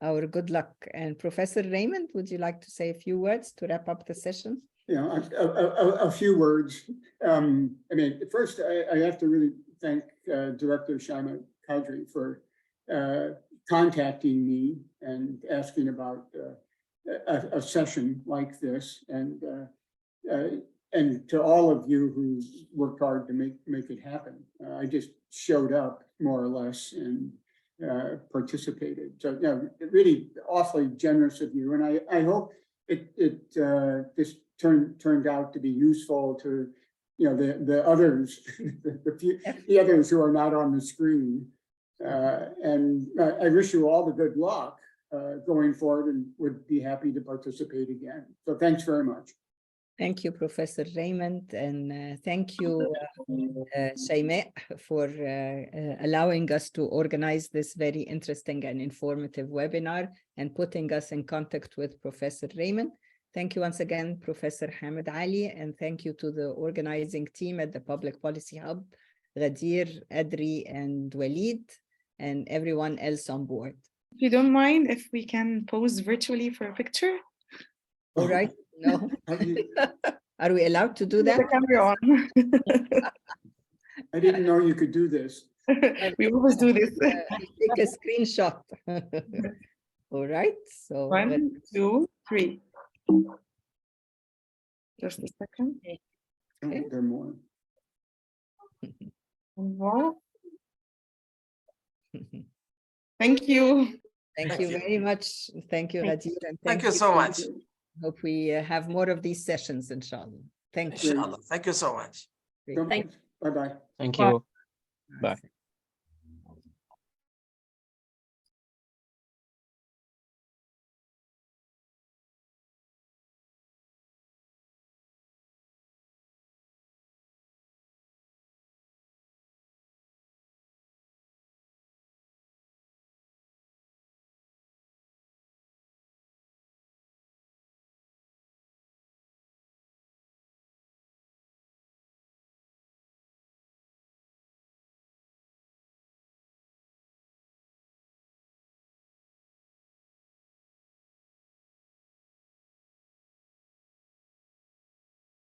Our good luck. And Professor Raymond, would you like to say a few words to wrap up the session? Yeah, a few words. I mean, first, I have to really thank Director Hamid Qadri for contacting me and asking about a session like this, and to all of you who worked hard to make it happen. I just showed up more or less and participated. So yeah, really awfully generous of you, and I hope this turned out to be useful to the others, the others who are not on the screen. And I wish you all the good luck going forward, and would be happy to participate again. So thanks very much. Thank you, Professor Raymond, and thank you, Shaima, for allowing us to organize this very interesting and informative webinar and putting us in contact with Professor Raymond. Thank you once again, Professor Hamid Ali, and thank you to the organizing team at the Public Policy Hub, Ghadir, Adri, and Walid, and everyone else on board. If you don't mind, if we can pose virtually for a picture. All right. No. Are we allowed to do that? The camera on. I didn't know you could do this. We always do this. Take a screenshot. All right. So 1, 2, 3. Just a second. Okay. There are more. Wow. Thank you. Thank you very much. Thank you, Ghadir. And Thank you so much. Hope we have more of these sessions, inshallah. Thank you. Inshallah. Thank you so much. Bye-bye. Thank you. Bye.